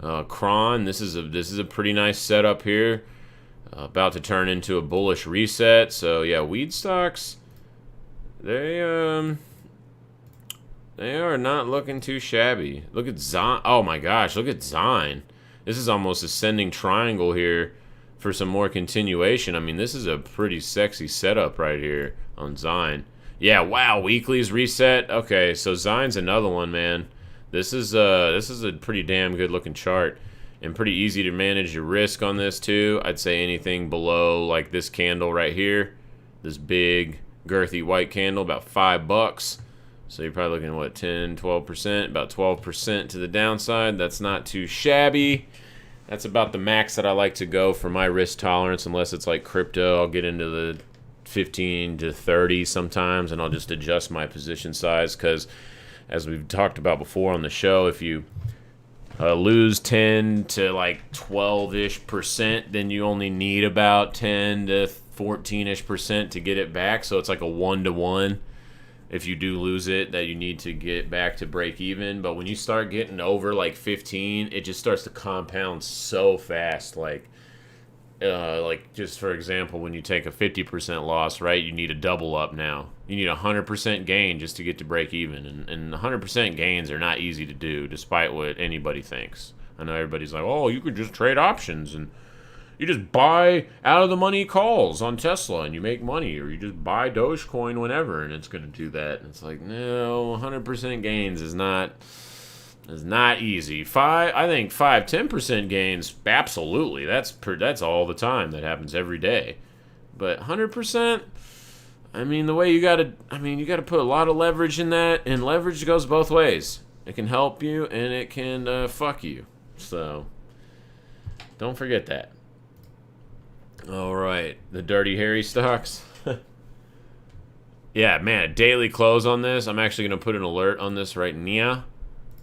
Cron, this is a pretty nice setup here. About to turn into a bullish reset. So yeah, weed stocks, they are not looking too shabby. Look at Zine. Oh my gosh, look at Zine. This is almost ascending triangle here for some more continuation. I mean, this is a pretty sexy setup right here on Zine. Yeah, wow, weekly's reset. Okay, so Zine's another one, man. This is a pretty damn good looking chart. And pretty easy to manage your risk on this too. I'd say anything below like this candle right here, this big girthy white candle, about $5. So you're probably looking at, what, 10, 12%? About 12% to the downside. That's not too shabby. That's about the max that I like to go for my risk tolerance, unless it's like crypto. I'll get into the 15 to 30 sometimes, and I'll just adjust my position size because, as we've talked about before on the show, if you lose 10 to like 12-ish%, then you only need about 10 to 14-ish% to get it back. So it's like a 1-to-1 if you do lose it that you need to get back to break even. But when you start getting over like 15, it just starts to compound so fast. Like just for example, when you take a 50% loss, right, you need a double up now. You need a 100% gain just to get to break even. And 100% gains are not easy to do, despite what anybody thinks. I know everybody's like, oh, you could just trade options and you just buy out of the money calls on Tesla and you make money, or you just buy Dogecoin whenever and it's going to do that. And it's like, no, 100% gains is not easy. I think 5-10% gains, absolutely. That's all the time. That happens every day. But 100%, I mean, the way you got to put a lot of leverage in that, and leverage goes both ways. It can help you and it can fuck you. So don't forget that. All right, the Dirty Harry stocks. Yeah, man, a daily close on this. I'm actually going to put an alert on this right now,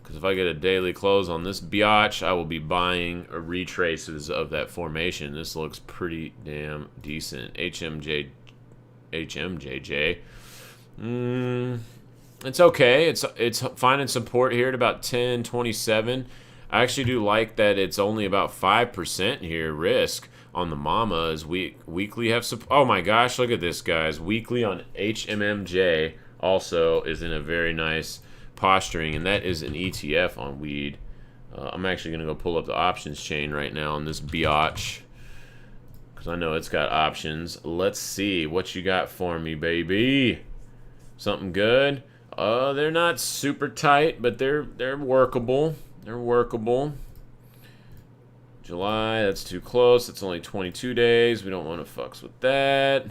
because if I get a daily close on this biatch, I will be buying retraces of that formation. This looks pretty damn decent. HMJJ. It's okay. It's finding support here at about 10.27. I actually do like that it's only about 5% here risk on the mama. Is weekly have support. Oh my gosh, look at this, guys. Weekly on HMMJ also is in a very nice posturing, and that is an ETF on weed. I'm actually going to go pull up the options chain right now on this biatch, because I know it's got options. Let's see what you got for me, baby. Something good? They're not super tight, but they're workable. They're workable. July, that's too close. It's only 22 days. We don't want to fucks with that.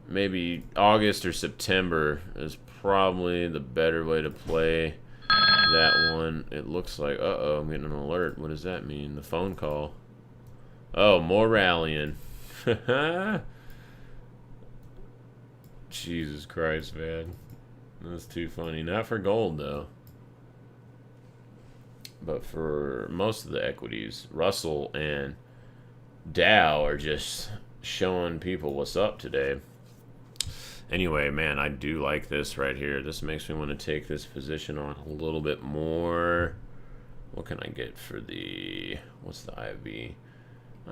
Maybe August or September is probably the better way to play that one. It looks like, uh-oh, I'm getting an alert. What does that mean? The phone call. Oh, more rallying. Jesus Christ, man. That's too funny. Not for gold, though. But for most of the equities, Russell and Dow are just showing people what's up today. Anyway, man, I do like this right here. This makes me want to take this position on a little bit more. What can I get for the... What's the IV?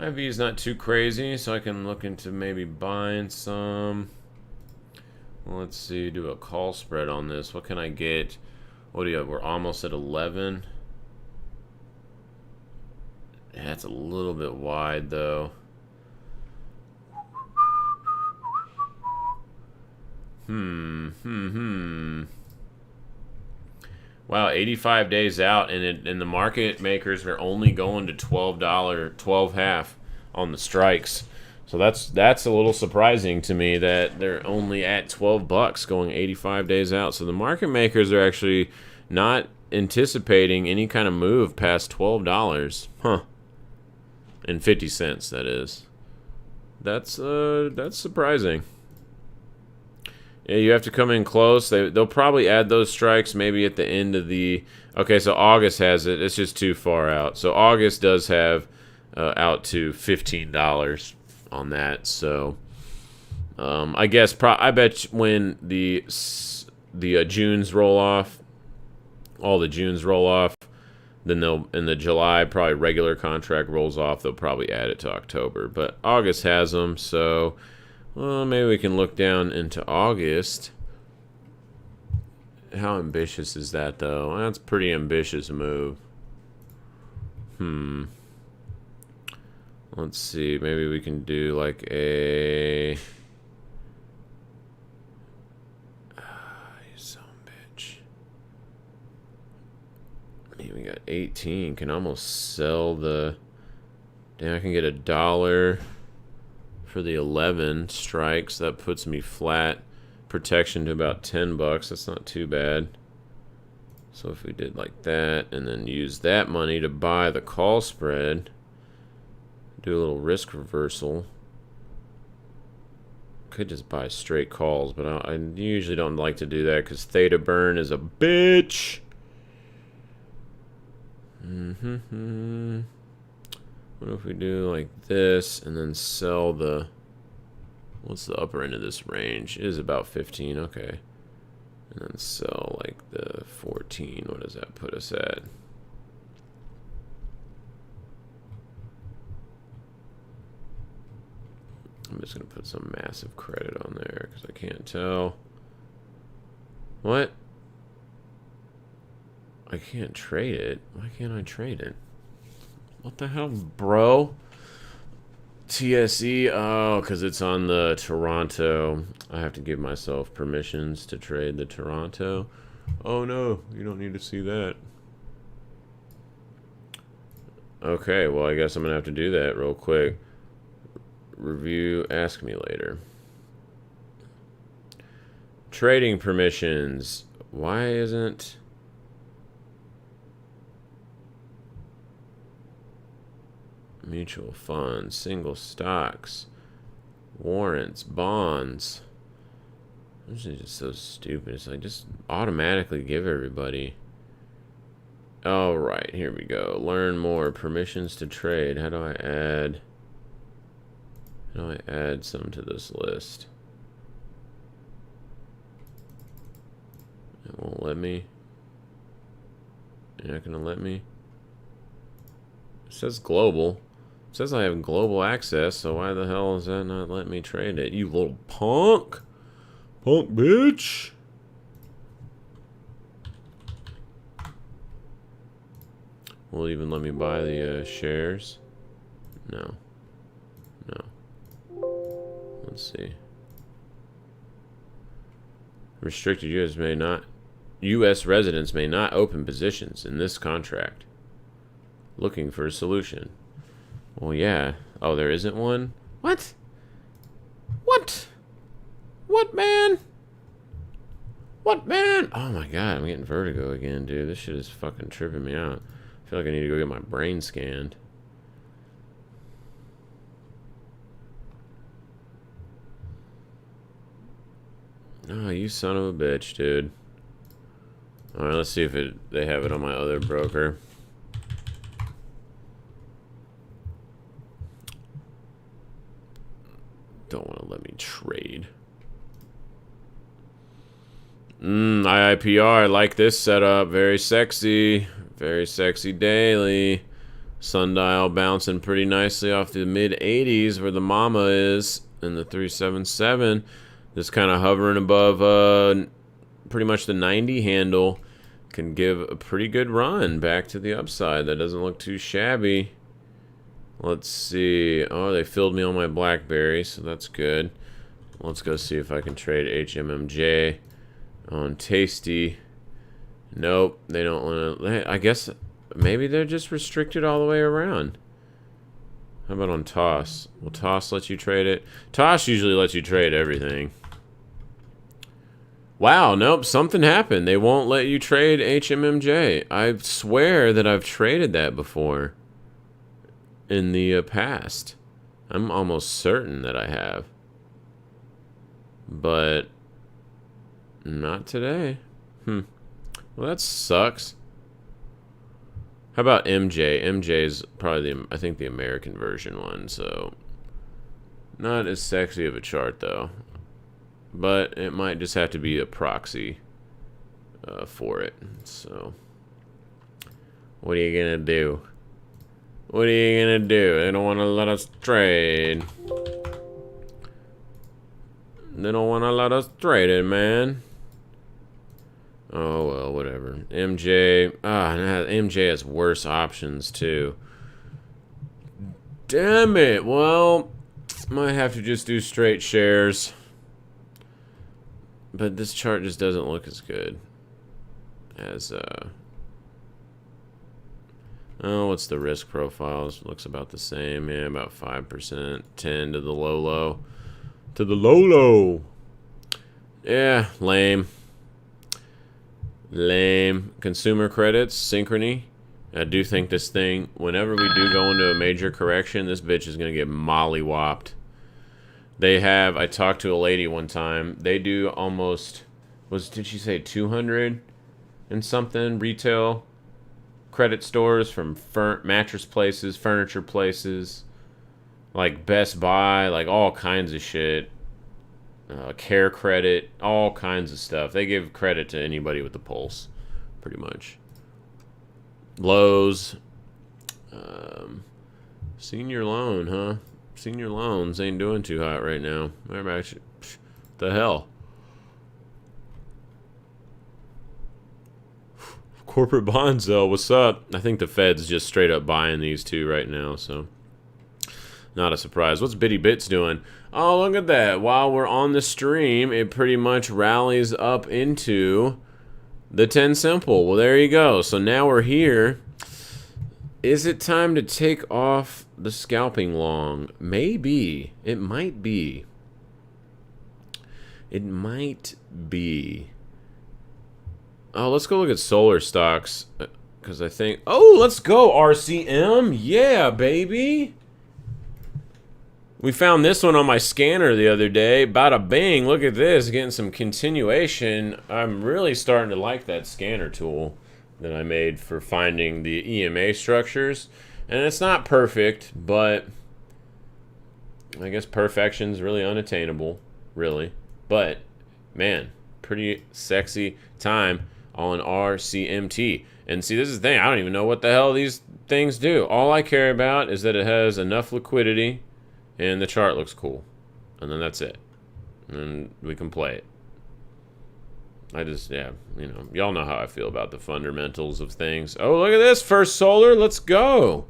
IV is not too crazy, so I can look into maybe buying some. Well, let's see, do a call spread on this. What can I get? What do you have? We're almost at 11. Yeah, it's a little bit wide, though. Wow, 85 days out, and the market makers are only going to $12.5 on the strikes. So that's a little surprising to me that they're only at $12 going 85 days out. So the market makers are actually not anticipating any kind of move past $12. Huh. And 50 cents, that is. That's surprising. Yeah, you have to come in close. They'll probably add those strikes maybe at the end of the... Okay, so August has it. It's just too far out. So August does have out to $15 on that. So I guess I bet when the Junes roll off, all the Junes roll off, then they'll, in the July, probably regular contract rolls off, they'll probably add it to October. But August has them, so well, maybe we can look down into August. How ambitious is that, though? That's a pretty ambitious move. Let's see, maybe we can do like a... We got 18. Can almost sell the... Damn, I can get $1 for the 11 strikes. That puts me flat protection to about 10 bucks. That's not too bad. So if we did like that and then use that money to buy the call spread, do a little risk reversal. Could just buy straight calls, but I usually don't like to do that because theta burn is a bitch. What if we do like this and then sell the... What's the upper end of this range? It is about 15, okay. And then sell like the 14. What does that put us at? I'm just going to put some massive credit on there because I can't tell. What? I can't trade it. Why can't I trade it? What the hell, bro? TSE? Oh, because it's on the Toronto. I have to give myself permissions to trade the Toronto. Oh, no. You don't need to see that. Okay, well, I guess I'm going to have to do that real quick. Review, ask me later. Trading permissions. Why isn't... Mutual funds, single stocks, warrants, bonds. This is just so stupid. It's like just automatically give everybody. All right, here we go. Learn more. Permissions to trade. How do I add? How do I add some to this list? It won't let me. You're not gonna let me. It says global. It says I have global access, so why the hell is that not letting me trade it? You little punk! Punk bitch! Will it even let me buy the shares? No. No. Let's see. Restricted U.S. residents may not open positions in this contract. Looking for a solution. Well, yeah. Oh, there isn't one? What? What? What, man? What, man? Oh, my God. I'm getting vertigo again, dude. This shit is fucking tripping me out. I feel like I need to go get my brain scanned. Oh, you son of a bitch, dude. Alright, let's see if they have it on my other broker. Don't want to let me trade. IIPR, I like this setup. Very sexy. Very sexy daily. Sundial bouncing pretty nicely off the mid-80s where the mama is in the 377. Just kind of hovering above pretty much the 90 handle. Can give a pretty good run back to the upside. That doesn't look too shabby. Let's see. Oh, they filled me on my BlackBerry, so that's good. Let's go see if I can trade HMMJ on Tasty. Nope, they don't want to. I guess maybe they're just restricted all the way around. How about on Toss? Will Toss let you trade it? Toss usually lets you trade everything. Wow, nope, something happened. They won't let you trade HMMJ. I swear that I've traded that before. In the past. I'm almost certain that I have. But not today. Well, that sucks. How about MJ? MJ is probably I think the American version one, so not as sexy of a chart though. But it might just have to be a proxy for it. So what are you gonna do? What are you gonna do? They don't want to let us trade. They don't want to let us trade it, man. Oh, well, whatever. MJ. MJ has worse options, too. Damn it. Well, might have to just do straight shares. But this chart just doesn't look as good as, oh, what's the risk profile? It looks about the same. Yeah, about 5%. 10 to the low. To the low. Yeah, lame. Lame. Consumer credits, Synchrony. I do think this thing, whenever we do go into a major correction, this bitch is going to get mollywopped. They have, I talked to a lady one time, they do almost, did she say 200 and something retail credit stores from mattress places, furniture places, like Best Buy, like all kinds of shit. Care credit, all kinds of stuff. They give credit to anybody with the pulse, pretty much. Lowe's, senior loan, huh? Senior loans ain't doing too hot right now. Actually, the hell. Corporate bonds, though, what's up? I think the Fed's just straight up buying these two right now, so not a surprise. What's Bitty Bits doing? Oh, look at that. While we're on the stream, it pretty much rallies up into the 10 simple. Well, there you go. So now we're here. Is it time to take off the scalping long? Maybe. It might be. It might be. Oh, let's go look at solar stocks. Because I think... Oh, let's go, RCM. Yeah, baby. We found this one on my scanner the other day. Bada bing, look at this, getting some continuation. I'm really starting to like that scanner tool that I made for finding the EMA structures. And it's not perfect, but I guess perfection's really unattainable, really. But, man, pretty sexy time on RCMT. And see, this is the thing, I don't even know what the hell these things do. All I care about is that it has enough liquidity and the chart looks cool. And then that's it. And we can play it. Yeah, you know, y'all know how I feel about the fundamentals of things. Oh, look at this. First solar. Let's go.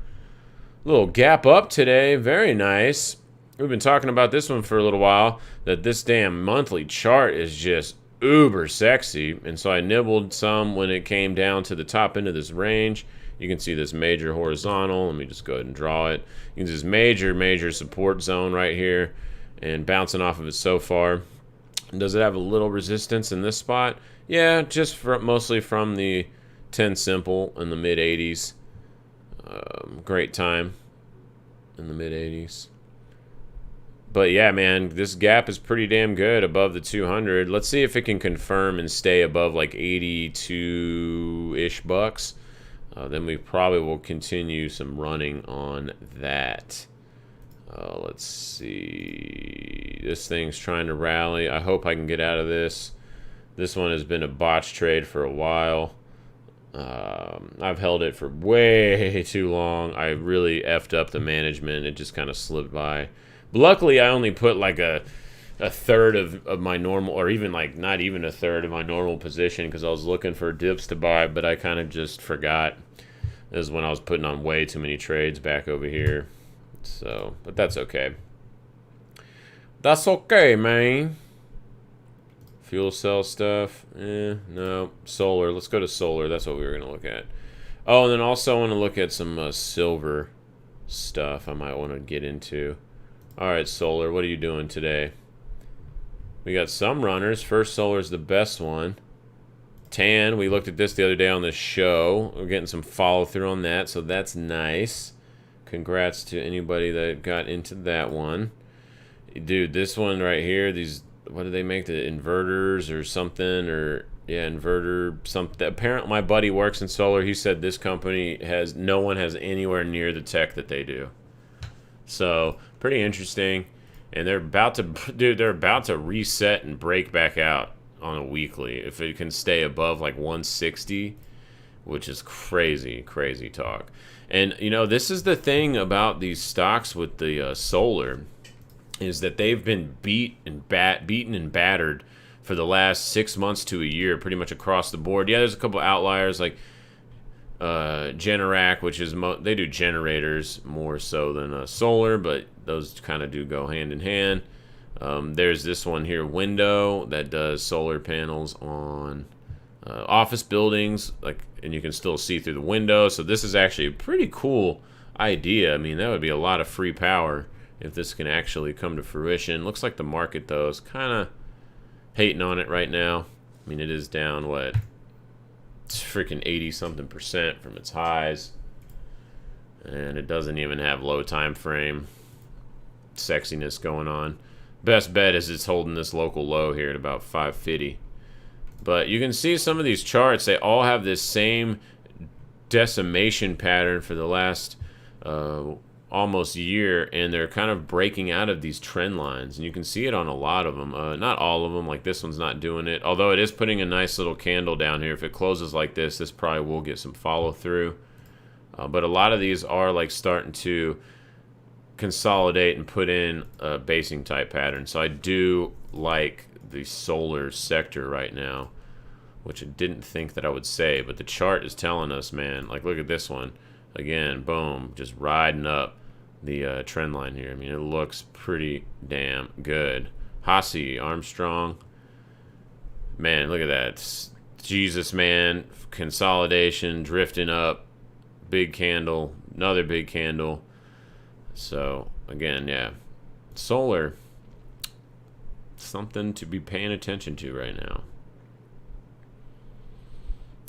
Little gap up today. Very nice. We've been talking about this one for a little while. That this damn monthly chart is just uber sexy. And so I nibbled some when it came down to the top end of this range. You can see this major horizontal. Let me just go ahead and draw it. You can see this major support zone right here and bouncing off of it so far. Does it have a little resistance in this spot? Yeah, just mostly from the 10 simple in the mid-80s. Great time in the mid-80s. But yeah, man, this gap is pretty damn good above the 200. Let's see if it can confirm and stay above like 82-ish bucks. Then we probably will continue some running on that. Let's see. This thing's trying to rally. I hope I can get out of this. This one has been a botch trade for a while. I've held it for way too long. I really effed up the management. It just kind of slipped by. But luckily, I only put like a third of my normal, or even like not even a third of my normal position because I was looking for dips to buy, but I kind of just forgot. This is when I was putting on way too many trades back over here. So, but that's okay. That's okay, man. Fuel cell stuff. No. Solar. Let's go to solar. That's what we were going to look at. Oh, and then also I want to look at some silver stuff I might want to get into. All right, solar. What are you doing today? We got some runners. First solar is the best one. Tan. We looked at this the other day on the show. We're getting some follow through on that, so that's nice. Congrats to anybody that got into that one. Dude, this one right here, these, what do they make, the inverters or something, or yeah, inverter something. Apparently my buddy works in solar. He said this company has, no one has anywhere near the tech that they do. So pretty interesting. And they're about to, dude, they're about to reset and break back out on a weekly if it can stay above like 160, which is crazy talk. And, you know, this is the thing about these stocks with the solar, is that they've been beaten and battered for the last 6 months to a year, pretty much across the board. Yeah, there's a couple outliers like Generac, which is they do generators more so than solar, but those kind of do go hand in hand. There's this one here, Window, that does solar panels on office buildings, like, and you can still see through the window. So this is actually a pretty cool idea. I mean, that would be a lot of free power if this can actually come to fruition. Looks like the market though is kind of hating on it right now. I mean, it is down, what? It's freaking 80-something% from its highs. And it doesn't even have low time frame sexiness going on. Best bet is it's holding this local low here at about 550. But you can see some of these charts, they all have this same decimation pattern for the last almost year, and they're kind of breaking out of these trend lines, and you can see it on a lot of them. Not all of them, like this one's not doing it, although it is putting a nice little candle down here. If it closes like this probably will get some follow through, but a lot of these are like starting to consolidate and put in a basing type pattern. So I do like the solar sector right now, which I didn't think that I would say, but the chart is telling us, man. Like, look at this one again, boom, just riding up the trend line here. I mean, it looks pretty damn good. Hassi, Armstrong, man, look at that. Jesus, man, consolidation, drifting up, big candle, another big candle. So again, yeah, solar, something to be paying attention to right now.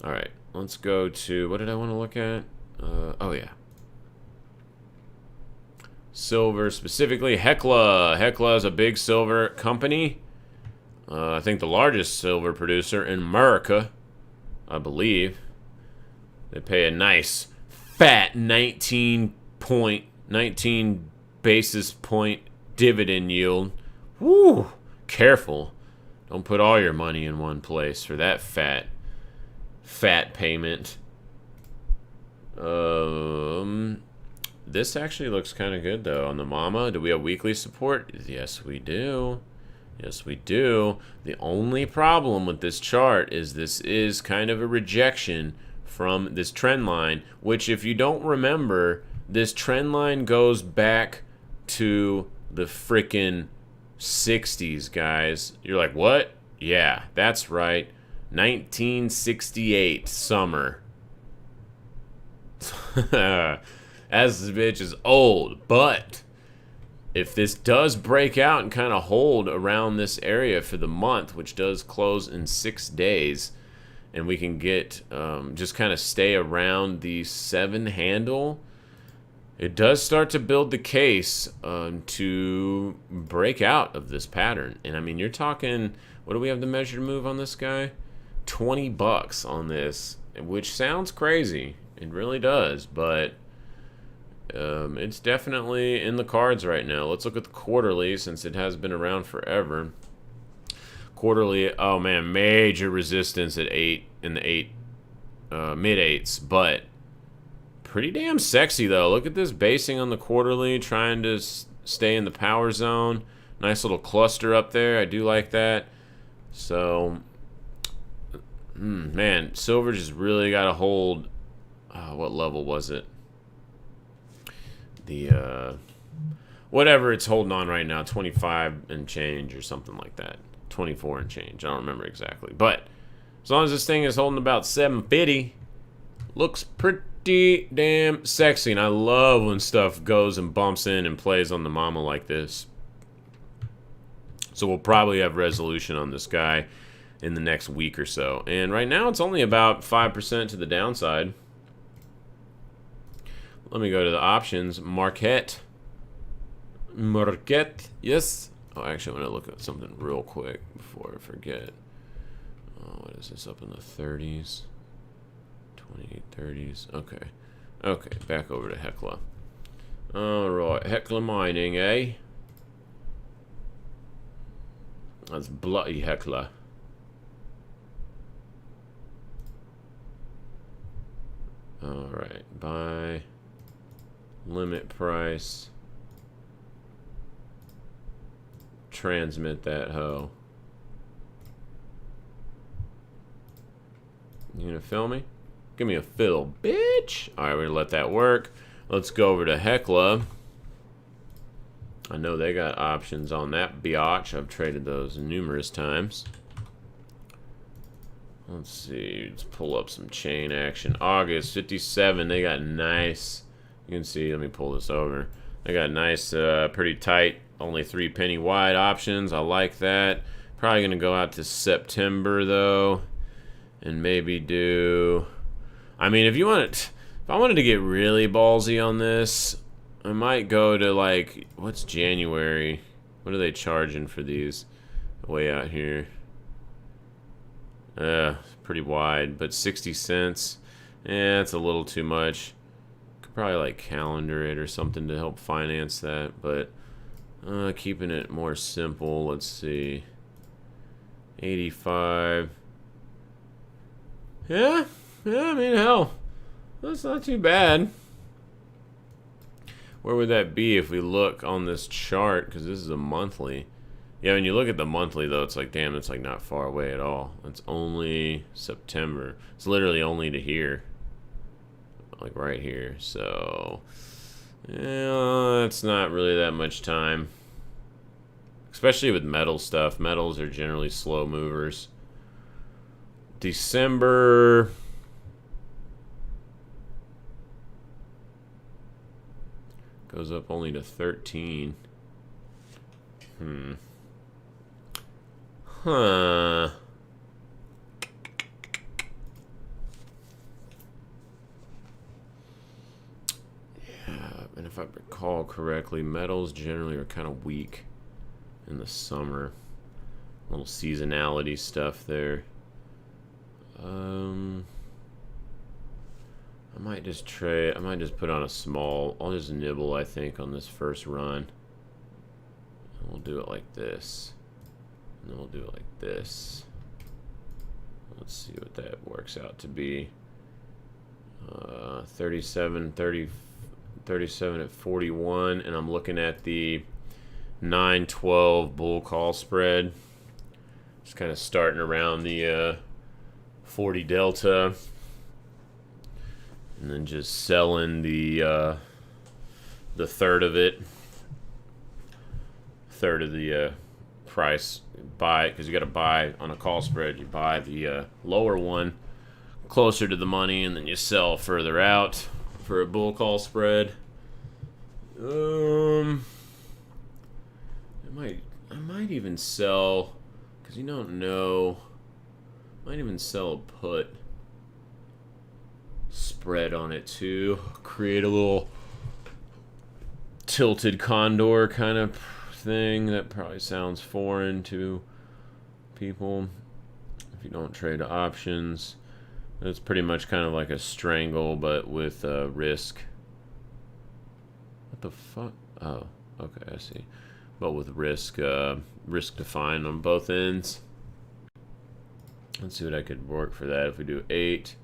All right, let's go to, what did I want to look at? Oh yeah, silver, specifically Hecla. Hecla is a big silver company. I think the largest silver producer in America, I believe. They pay a nice fat 19 basis point dividend yield. Woo! Careful. Don't put all your money in one place for that fat payment. This actually looks kind of good though on the mama. Do we have weekly support? Yes, we do. Yes, we do. The only problem with this chart is this is kind of a rejection from this trend line, which, if you don't remember, this trend line goes back to the frickin' 60s, guys. You're like, what? Yeah, that's right. 1968 summer. As this bitch is old, but if this does break out and kind of hold around this area for the month, which does close in 6 days, and we can get just kind of stay around the 7 handle, it does start to build the case to break out of this pattern. And I mean, you're talking, what do we have the measured move on this guy? $20 on this, which sounds crazy. It really does, but it's definitely in the cards right now. Let's look at the quarterly, since it has been around forever. Quarterly, oh man, major resistance at 8 in the 8 mid 8s, but pretty damn sexy though. Look at this basing on the quarterly, trying to stay in the power zone. Nice little cluster up there. I do like that. So, man, silver just really got to hold. What level was it? The whatever it's holding on right now, 25 and change or something like that. 24 and change. I don't remember exactly, but as long as this thing is holding about 750, looks pretty damn sexy. And I love when stuff goes and bumps in and plays on the mama like this. So we'll probably have resolution on this guy in the next week or so. And right now it's only about 5% to the downside. Let me go to the options. Market, yes. Oh, actually, I'm going to look at something real quick before I forget. What is this, up in the 30s? 28, 30s. Okay. Okay, back over to Hecla. All right, Hecla Mining, eh? That's bloody Hecla. All right, buy. Limit price. Transmit that hoe. You gonna fill me? Give me a fill, bitch. Alright, we're gonna let that work. Let's go over to Hecla. I know they got options on that biatch. I've traded those numerous times. Let's see. Let's pull up some chain action. August 57. They got nice. You can see, let me pull this over. They got nice, pretty tight, only 3 penny wide options. I like that. Probably gonna go out to September though, and maybe do. I mean, if I wanted to get really ballsy on this, I might go to like, what's January? What are they charging for these way out here? Pretty wide, but 60 cents. That's a little too much. Could probably like calendar it or something to help finance that, but keeping it more simple, let's see. 85. Yeah, I mean, hell, that's not too bad. Where would that be if we look on this chart? Because this is a monthly. Yeah, when you look at the monthly, though, it's like, damn, it's like not far away at all. It's only September. It's literally only to here. Like right here. So, yeah, it's not really that much time. Especially with metal stuff. Metals are generally slow movers. December. Goes up only to 13. Huh. Yeah, and if I recall correctly, metals generally are kind of weak in the summer. A little seasonality stuff there. I might just trade. I might just put on a small. I'll just nibble, I think, on this first run. And we'll do it like this. And then we'll do it like this. Let's see what that works out to be. 37 at 41. And I'm looking at the 9-12 bull call spread. Just kind of starting around the 40 delta. And then just selling the third of it. Third of the price. Buy, because you got to buy on a call spread. You buy the lower one closer to the money, and then you sell further out for a bull call spread. I might even sell, because you don't know. Might even sell a put spread on it too. Create a little tilted condor kind of thing. That probably sounds foreign to people if you don't trade options. It's pretty much kind of like a strangle, but with risk. What the fuck? Oh, okay, I see. But with risk, risk defined on both ends. Let's see what I could work for that. If we do 8,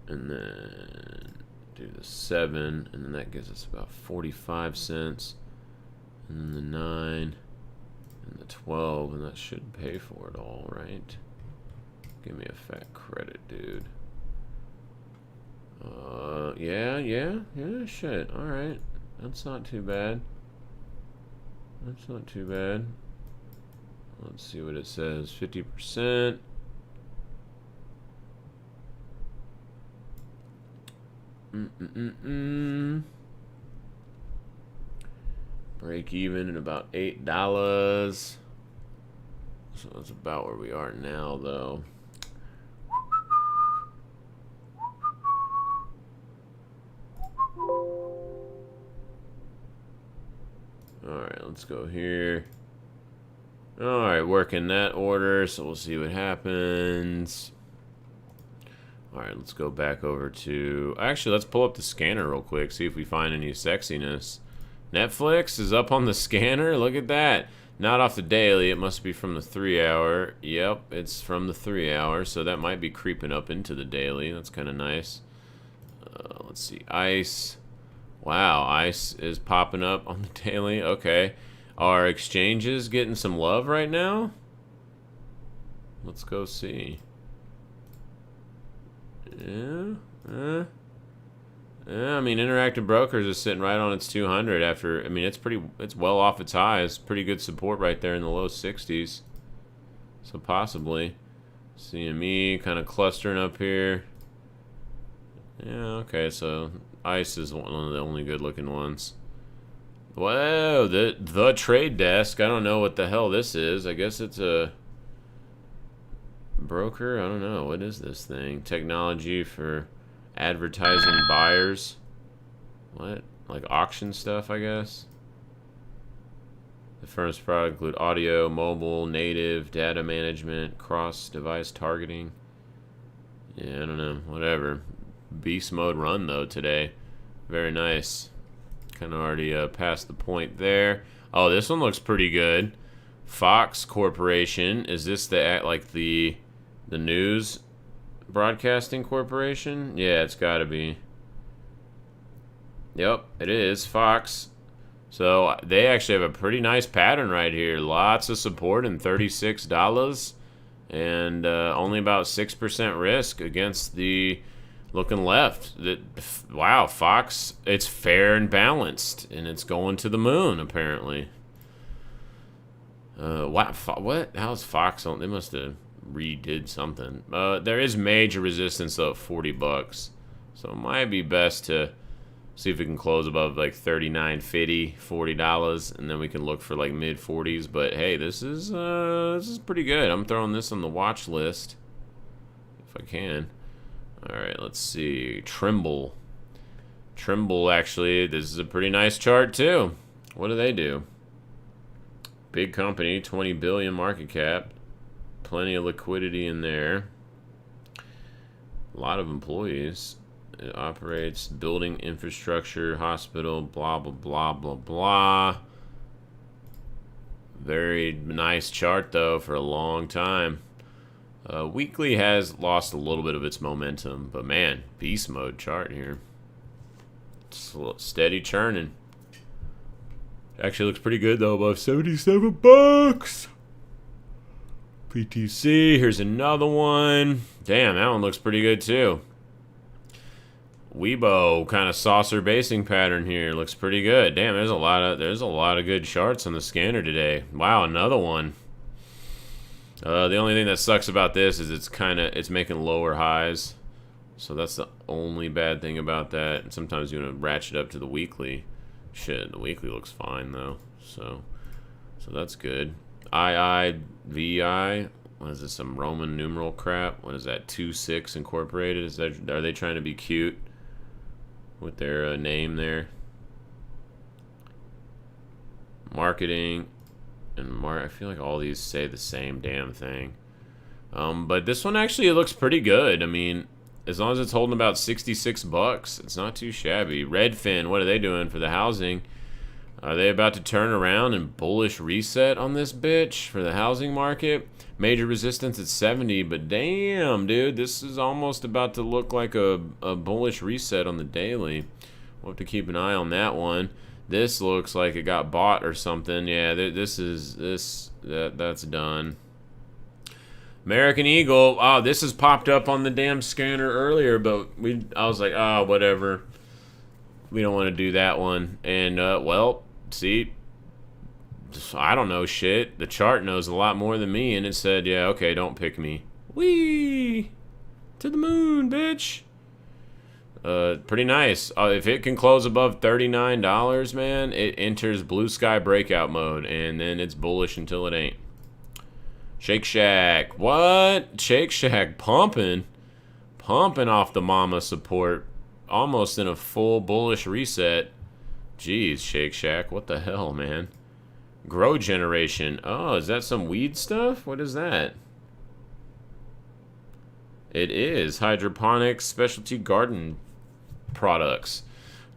and then do the 7, and then that gives us about 45 cents. And then the 9, and the 12, and that should pay for it all, right? Give me a fat credit, dude. Yeah, shit. Alright. That's not too bad. That's not too bad. Let's see what it says. 50%. Break even at about $8. So that's about where we are now, though. Alright, let's go here. Alright, working that order, so we'll see what happens. Alright, let's go back over to... Actually, let's pull up the scanner real quick, see if we find any sexiness. Netflix is up on the scanner? Look at that. Not off the daily, it must be from the 3-hour. Yep, it's from the 3-hour, so that might be creeping up into the daily. That's kind of nice. Let's see, ICE. Wow, ICE is popping up on the daily. Okay. Are exchanges getting some love right now? Let's go see. Yeah. I mean, Interactive Brokers is sitting right on its 200 after, I mean, it's well off its highs. Pretty good support right there in the low 60s. So possibly. CME kind of clustering up here. Yeah, okay, so ICE is one of the only good looking ones. Whoa, the trade desk. I don't know what the hell this is. I guess it's a broker. I don't know. What is this thing? Technology for advertising buyers. What? Like auction stuff, I guess. The firm's products include audio, mobile, native, data management, cross-device targeting. Yeah, I don't know. Whatever. Beast mode run, though, today. Very nice. Kind of already passed the point there. Oh, this one looks pretty good. Fox Corporation. Is this the news broadcasting corporation? Yeah, it's got to be. Yep, it is. Fox. So they actually have a pretty nice pattern right here. Lots of support in $36. And only about 6% risk against the looking left. Wow, Fox, it's fair and balanced. And it's going to the moon, apparently. Wow, what? How's Fox on? They must have redid something. There is major resistance, though, at $40. So it might be best to see if we can close above like $39.50, $40, and then we can look for like mid 40s. But hey, this is pretty good. I'm throwing this on the watch list if I can. All right, let's see. Trimble, actually, this is a pretty nice chart too. What do they do? Big company, 20 billion market cap, plenty of liquidity in there. A lot of employees. It operates building infrastructure, hospital, blah, blah, blah, blah, blah. Very nice chart, though, for a long time. Weekly has lost a little bit of its momentum, but man, beast mode chart here. It's a little steady churning. Actually looks pretty good, though, above $77. PTC, here's another one. Damn, that one looks pretty good, too. Weibo, kind of saucer basing pattern here, looks pretty good. Damn, there's a lot of good charts on the scanner today. Wow, another one. The only thing that sucks about this is it's making lower highs, so that's the only bad thing about that. And sometimes you want to ratchet up to the weekly. Shit, the weekly looks fine though, so that's good. VI. What is this? Some Roman numeral crap? What is that? 26 Incorporated? Are they trying to be cute with their name there? Marketing and I feel like all these say the same damn thing. But this one actually looks pretty good. I mean, as long as it's holding about $66, it's not too shabby. Redfin, what are they doing for the housing? Are they about to turn around and bullish reset on this bitch for the housing market? Major resistance at 70, but damn, dude, this is almost about to look like a bullish reset on the daily. We'll have to keep an eye on that one. This looks like it got bought or something. Yeah, that's done. American Eagle. Oh, this has popped up on the damn scanner earlier, but I was like, oh, whatever. We don't want to do that one. And well, see, I don't know shit. The chart knows a lot more than me, and it said, yeah, okay, don't pick me. Whee! To the moon, bitch. Pretty nice. If it can close above $39, man, it enters blue sky breakout mode, and then it's bullish until it ain't. Shake Shack. What? Shake Shack pumping off the mama support, almost in a full bullish reset. Jeez, Shake Shack, what the hell, man? Grow Generation. Oh, is that some weed stuff? What is that? It is hydroponics specialty garden products.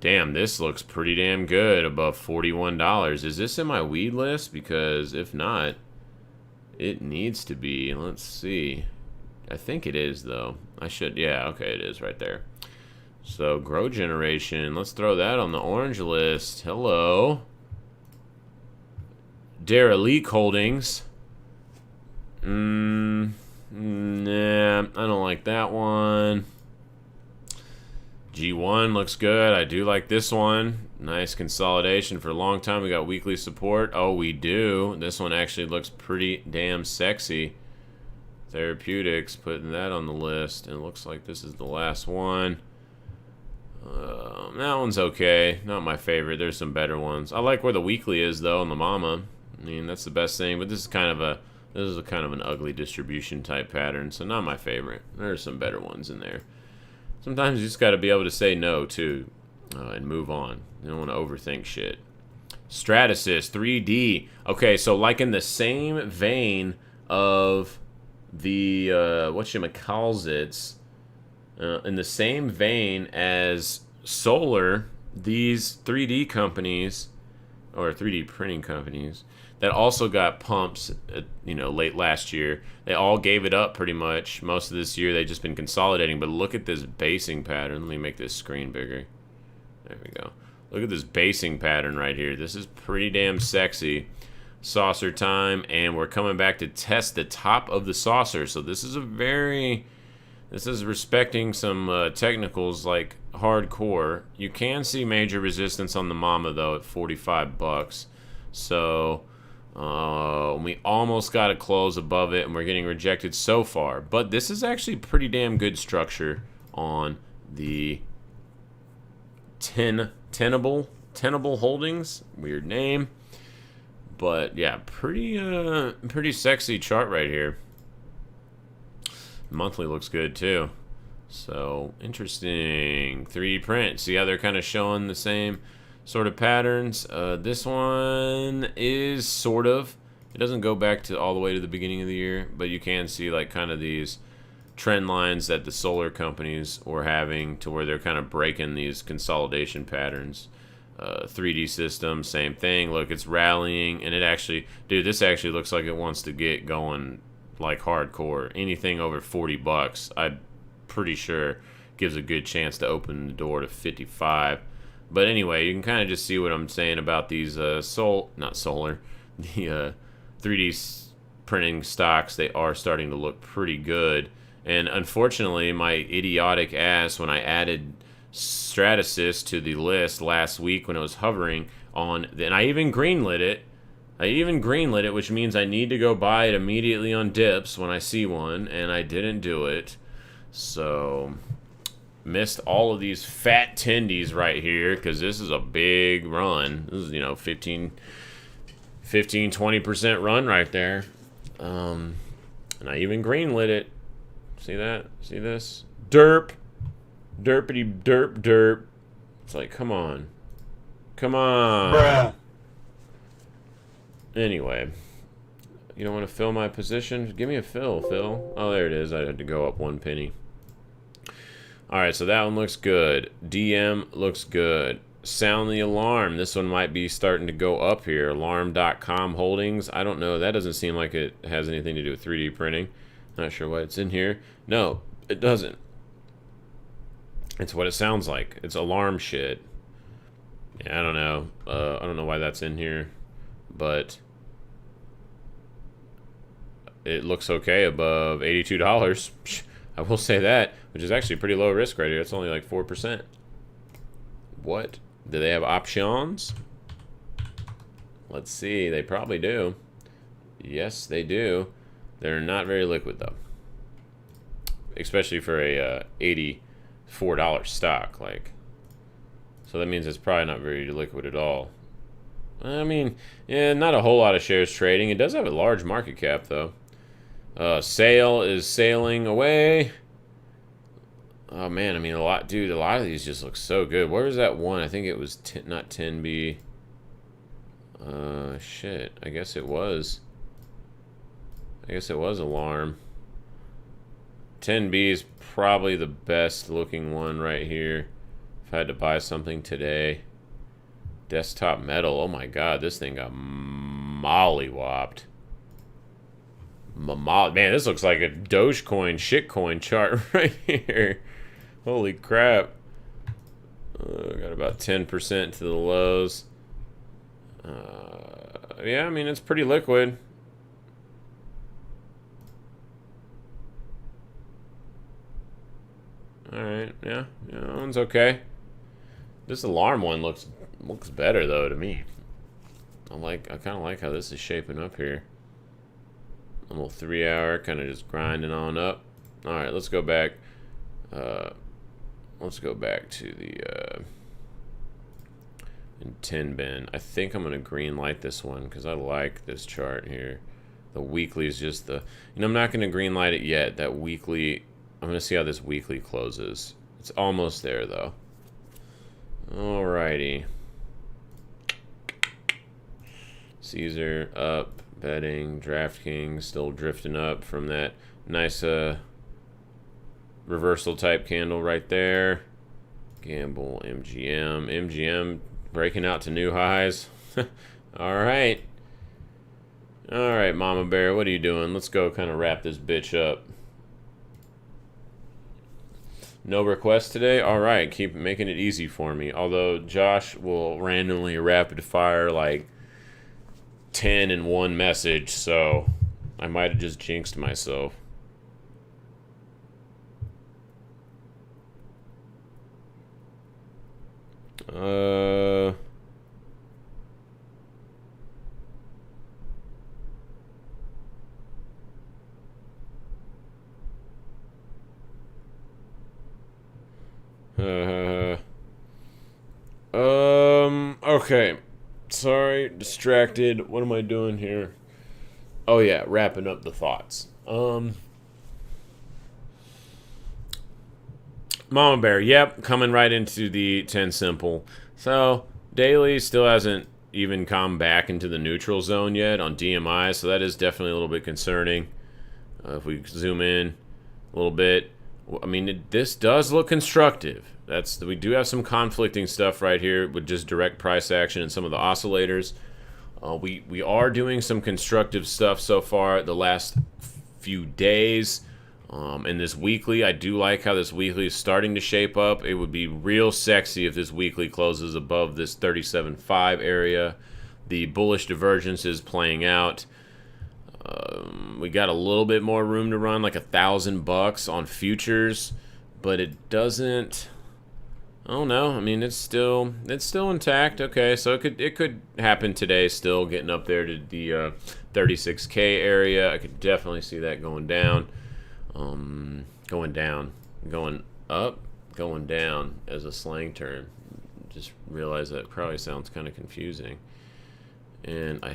Damn, this looks pretty damn good, above $41. Is this in my weed list? Because if not, it needs to be. Let's see. I think it is, though. Yeah, okay, it is right there. So, Grow Generation. Let's throw that on the orange list. Hello. Derelict Holdings. Nah, I don't like that one. G1 looks good. I do like this one. Nice consolidation for a long time. We got weekly support. Oh, we do. This one actually looks pretty damn sexy. Therapeutics, putting that on the list. And it looks like this is the last one. that one's okay. Not my favorite. There's some better ones. I like where the weekly is though on the mama. I mean, that's the best thing. But this is kind of an ugly distribution type pattern, so not my favorite. There's some better ones in there. Sometimes you just got to be able to say no too, and move on. You don't want to overthink shit. Stratasys 3D. Okay, so like in the same vein of the whatchamacallits, in the same vein as solar, these 3D companies or 3D printing companies that also got pumps, late last year. They all gave it up pretty much. Most of this year they've just been consolidating. But look at this basing pattern. Let me make this screen bigger. There we go. Look at this basing pattern right here. This is pretty damn sexy. Saucer time, and we're coming back to test the top of the saucer. So this is respecting some technicals like hardcore. You can see major resistance on the mama though at 45 bucks. So we almost got a close above it, and we're getting rejected so far. But this is actually pretty damn good structure on the Tenable Holdings. Weird name. But yeah, pretty sexy chart right here. Monthly looks good too. So interesting. 3D print. See how they're kind of showing the same sort of patterns. This one is sort of. It doesn't go back to all the way to the beginning of the year, but you can see like kind of these trend lines that the solar companies were having, to where they're kind of breaking these consolidation patterns. 3D system, same thing. Look, it's rallying, and it actually, dude, this actually looks like it wants to get going like hardcore. Anything over 40 bucks, I'm pretty sure gives a good chance to open the door to 55. But anyway, you can kind of just see what I'm saying about these the 3D printing stocks. They are starting to look pretty good. And unfortunately, my idiotic ass, when I added Stratasys to the list last week when it was hovering on, then I even greenlit it, which means I need to go buy it immediately on dips when I see one, and I didn't do it. So missed all of these fat tendies right here, because this is a big run. This is 15-20% run right there. And I even greenlit it. See that? See this? Derp. Derpity derp derp. It's like, come on. Come on. Bruh. Anyway. You don't want to fill my position? Give me a fill, Phil. Oh, there it is. I had to go up 1 penny. Alright, so that one looks good. DM looks good. Sound the alarm. This one might be starting to go up here. Alarm.com holdings. I don't know. That doesn't seem like it has anything to do with 3D printing. Not sure why it's in here. No, it doesn't. It's what it sounds like. It's alarm shit. Yeah, I don't know. I don't know why that's in here, but it looks okay above $82. I will say that, which is actually pretty low risk right here. It's only like 4%. What? Do they have options? Let's see. They probably do. Yes, they do. They're not very liquid though, especially for a $84 stock. Like, so that means it's probably not very liquid at all. I mean, yeah, not a whole lot of shares trading. It does have a large market cap though. Sale is sailing away. Oh man, I mean, a lot of these just look so good. Where was that one? I think it was not 10B. Shit. I guess it was alarm. 10B is probably the best looking one right here. If I had to buy something today. Desktop metal. Oh my god, this thing got mollywopped. Man, this looks like a Dogecoin shitcoin chart right here. Holy crap. Got about 10% to the lows. Yeah, I mean, it's pretty liquid. Alright, yeah, that one's okay. This alarm one looks better though to me. I kind of like how this is shaping up here. A little 3 hour, kind of just grinding on up. Alright, let's go back. Let's go back to the and 10 bin. I think I'm going to green light this one because I like this chart here. The weekly is just the... I'm not going to green light it yet. That weekly... I'm going to see how this weekly closes. It's almost there, though. Alrighty. Caesar up, betting, DraftKings still drifting up from that nice reversal type candle right there. Gamble, MGM. MGM breaking out to new highs. Alright. Alright, Mama Bear, what are you doing? Let's go kind of wrap this bitch up. No requests today? Alright, keep making it easy for me. Although Josh will randomly rapid fire like 10 in one message, so I might have just jinxed myself. Okay. Sorry, distracted. What am I doing here? Oh yeah, wrapping up the thoughts. Mama Bear, yep, coming right into the 10 simple. So, daily still hasn't even come back into the neutral zone yet on DMI, so that is definitely a little bit concerning. If we zoom in a little bit, I mean, this does look constructive. We do have some conflicting stuff right here with just direct price action and some of the oscillators. We are doing some constructive stuff so far the last few days. And this weekly, I do like how this weekly is starting to shape up. It would be real sexy if this weekly closes above this 37.5 area. The bullish divergence is playing out. We got a little bit more room to run, like $1,000 on futures, but it doesn't. I don't know. I mean, it's still intact. Okay, so it could happen today. Still getting up there to the 36K area. I could definitely see that going down. Going down, going up, going down as a slang term. Just realize that probably sounds kind of confusing. And I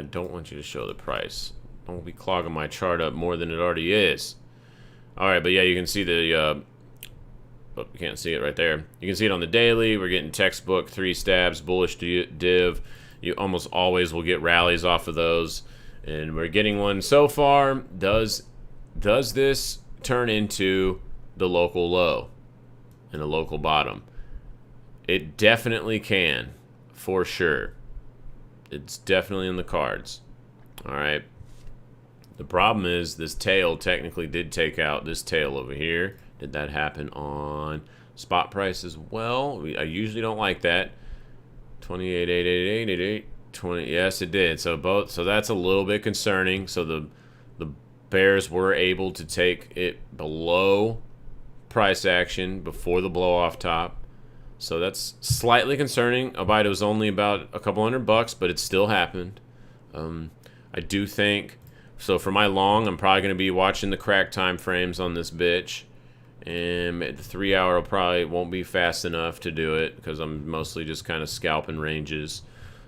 don't want you to show the price. Don't be clogging my chart up more than it already is. Alright, but yeah, you can see the, you can't see it right there. You can see it on the daily. We're getting textbook 3 stabs, bullish div. You almost always will get rallies off of those. And we're getting one so far. Does this turn into the local low and a local bottom? It definitely can, for sure. It's definitely in the cards. All right. The problem is this tail technically did take out this tail over here. Did that happen on spot price as well? I usually don't like that. 28.88888. 20. Yes, it did. So that's a little bit concerning. So the bears were able to take it below price action before the blow off top. So that's slightly concerning. Albeit it was only about a couple $100, but it still happened. I do think so. For my long, I'm probably going to be watching the crack time frames on this bitch. And the 3 hour probably won't be fast enough to do it because I'm mostly just kind of scalping ranges.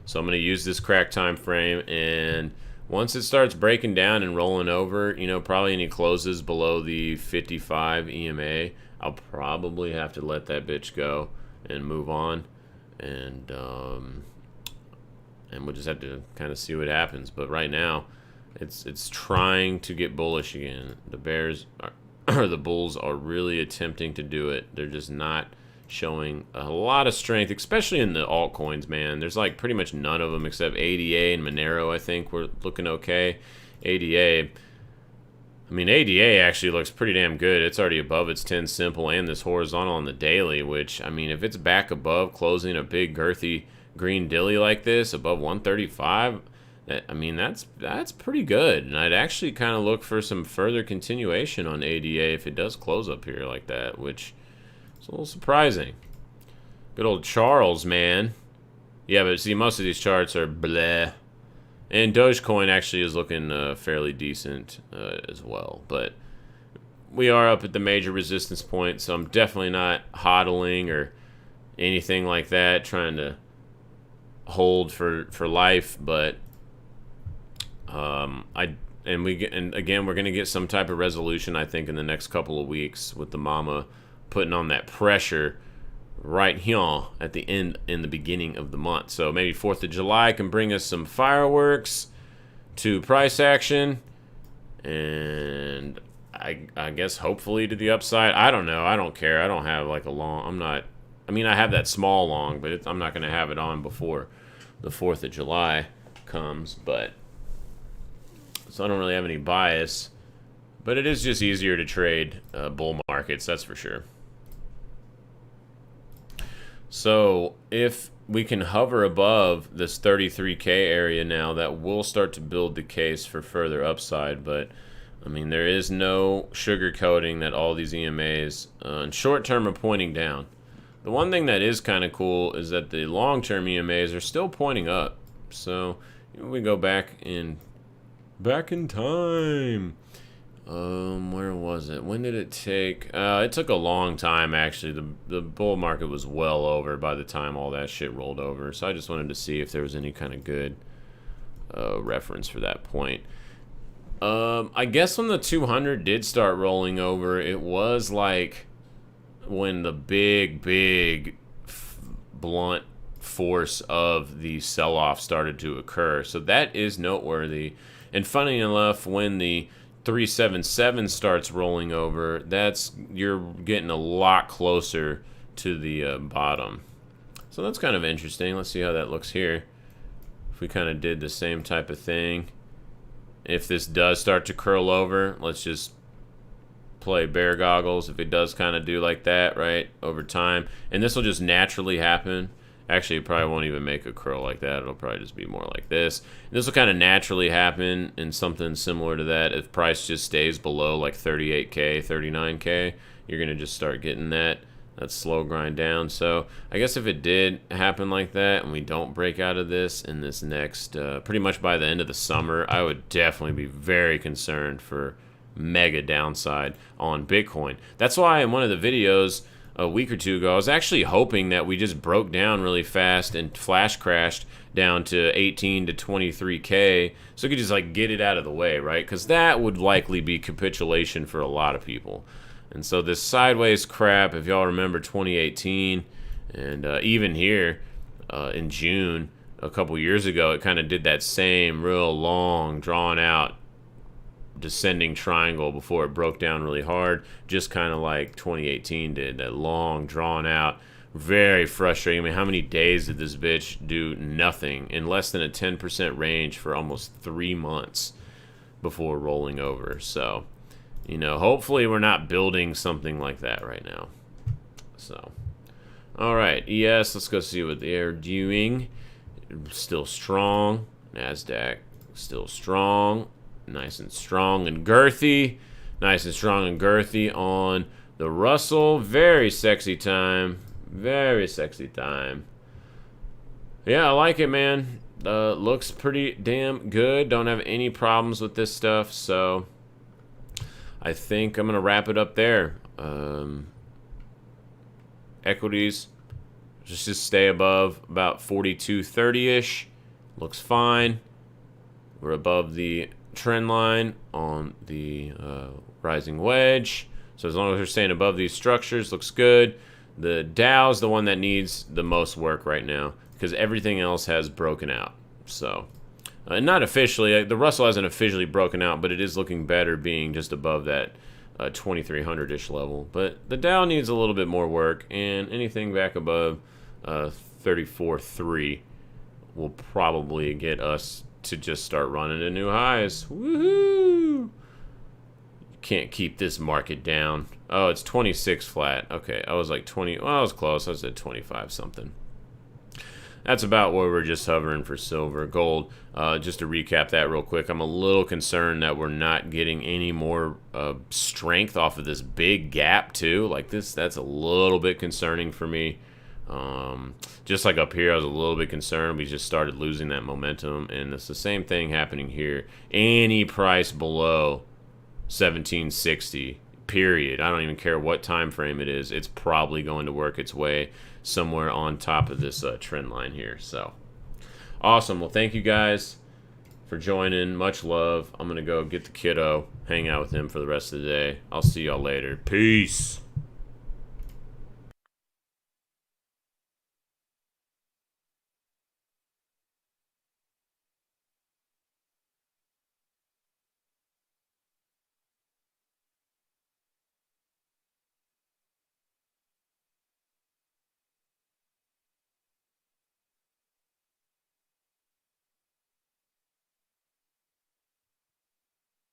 So I'm going to use this crack time frame, and once it starts breaking down and rolling over, probably any closes below the 55 EMA, I'll probably have to let that bitch go and move on, and we'll just have to kind of see what happens. But right now, it's trying to get bullish again. The bears or the bulls are really attempting to do it. They're just not showing a lot of strength, especially in the altcoins, man. There's like pretty much none of them except ADA and Monero. I think we're looking okay. ADA actually looks pretty damn good. It's already above its 10 simple and this horizontal on the daily, which, I mean, if it's back above closing a big girthy green dilly like this above 135, that's pretty good. And I'd actually kind of look for some further continuation on ADA if it does close up here like that, which is a little surprising. Good old Charles, man. Yeah, but see, most of these charts are bleh. And Dogecoin actually is looking fairly decent as well. But we are up at the major resistance point, so I'm definitely not hodling or anything like that, trying to hold for life, but and again, we're gonna get some type of resolution, I think, in the next couple of weeks with the mama putting on that pressure right here at the end in the beginning of the month. So maybe 4th of July can bring us some fireworks to price action, and I guess hopefully to the upside. I don't know. I don't care. I don't have like a long. I mean, I have that small long, but I'm not going to have it on before the 4th of July comes. But so I don't really have any bias. But it is just easier to trade bull markets, that's for sure. So if we can hover above this 33K area now, that will start to build the case for further upside. But I mean, there is no sugarcoating that all these EMAs in short term are pointing down. The one thing that is kind of cool is that the long-term EMAs are still pointing up. So we go back in time. Where was it? When did it take? It took a long time, actually. The bull market was well over by the time all that shit rolled over. So I just wanted to see if there was any kind of good reference for that point. I guess when the 200 did start rolling over, it was like when the big blunt force of the sell-off started to occur. So that is noteworthy. And funny enough, when the 377 starts rolling over, you're getting a lot closer to the bottom. So that's kind of interesting. Let's see how that looks here. If we kind of did the same type of thing. If this does start to curl over, let's just play bear goggles. If it does kind of do like that, right, over time. And this will just naturally happen. Actually, it probably won't even make a curl like that. It'll probably just be more like this. And this will kind of naturally happen in something similar to that. If price just stays below like 38K, 39K, you're going to just start getting that slow grind down. So I guess if it did happen like that and we don't break out of this in this next, pretty much by the end of the summer, I would definitely be very concerned for mega downside on Bitcoin. That's why in one of the videos a week or two ago, I was actually hoping that we just broke down really fast and flash crashed down to 18 to 23K so we could just like get it out of the way, right? Because that would likely be capitulation for a lot of people. And so this sideways crap, if y'all remember 2018, and even here in June a couple years ago, it kind of did that same real long, drawn out descending triangle before it broke down really hard, just kind of like 2018 did, that long, drawn out, very frustrating. I mean, how many days did this bitch do nothing in less than a 10% range for almost 3 months before rolling over? So, you know, hopefully we're not building something like that right now. So, all right, ES, let's go see what they're doing. Still strong. NASDAQ, still strong. Nice and strong and girthy. Nice and strong and girthy on the Russell. Very sexy time. Very sexy time. Yeah, I like it, man. Looks pretty damn good. Don't have any problems with this stuff. So I think I'm going to wrap it up there. Equities. Just stay above about 42.30-ish. Looks fine. We're above the trend line on the rising wedge. So as long as we're staying above these structures, looks good. The Dow's the one that needs the most work right now because everything else has broken out. So not officially, the Russell hasn't officially broken out, but it is looking better being just above that 2300-ish level. But the Dow needs a little bit more work, and anything back above 34.3 will probably get us to just start running to new highs. Woohoo! Can't keep this market down. Oh, it's 26 flat. Okay, I was like 20. Well, I was close. I was at 25 something. That's about where we're just hovering for silver. Gold, just to recap that real quick, I'm a little concerned that we're not getting any more strength off of this big gap too. Like this, that's a little bit concerning for me. Just like up here, I was a little bit concerned. We just started losing that momentum, and it's the same thing happening here. Any price below 1760, period. I don't even care what time frame it is. It's probably going to work its way somewhere on top of this trend line here. So Awesome. Well, thank you guys for joining. Much love. I'm going to go get the kiddo, hang out with him for the rest of the day. I'll see y'all later. Peace.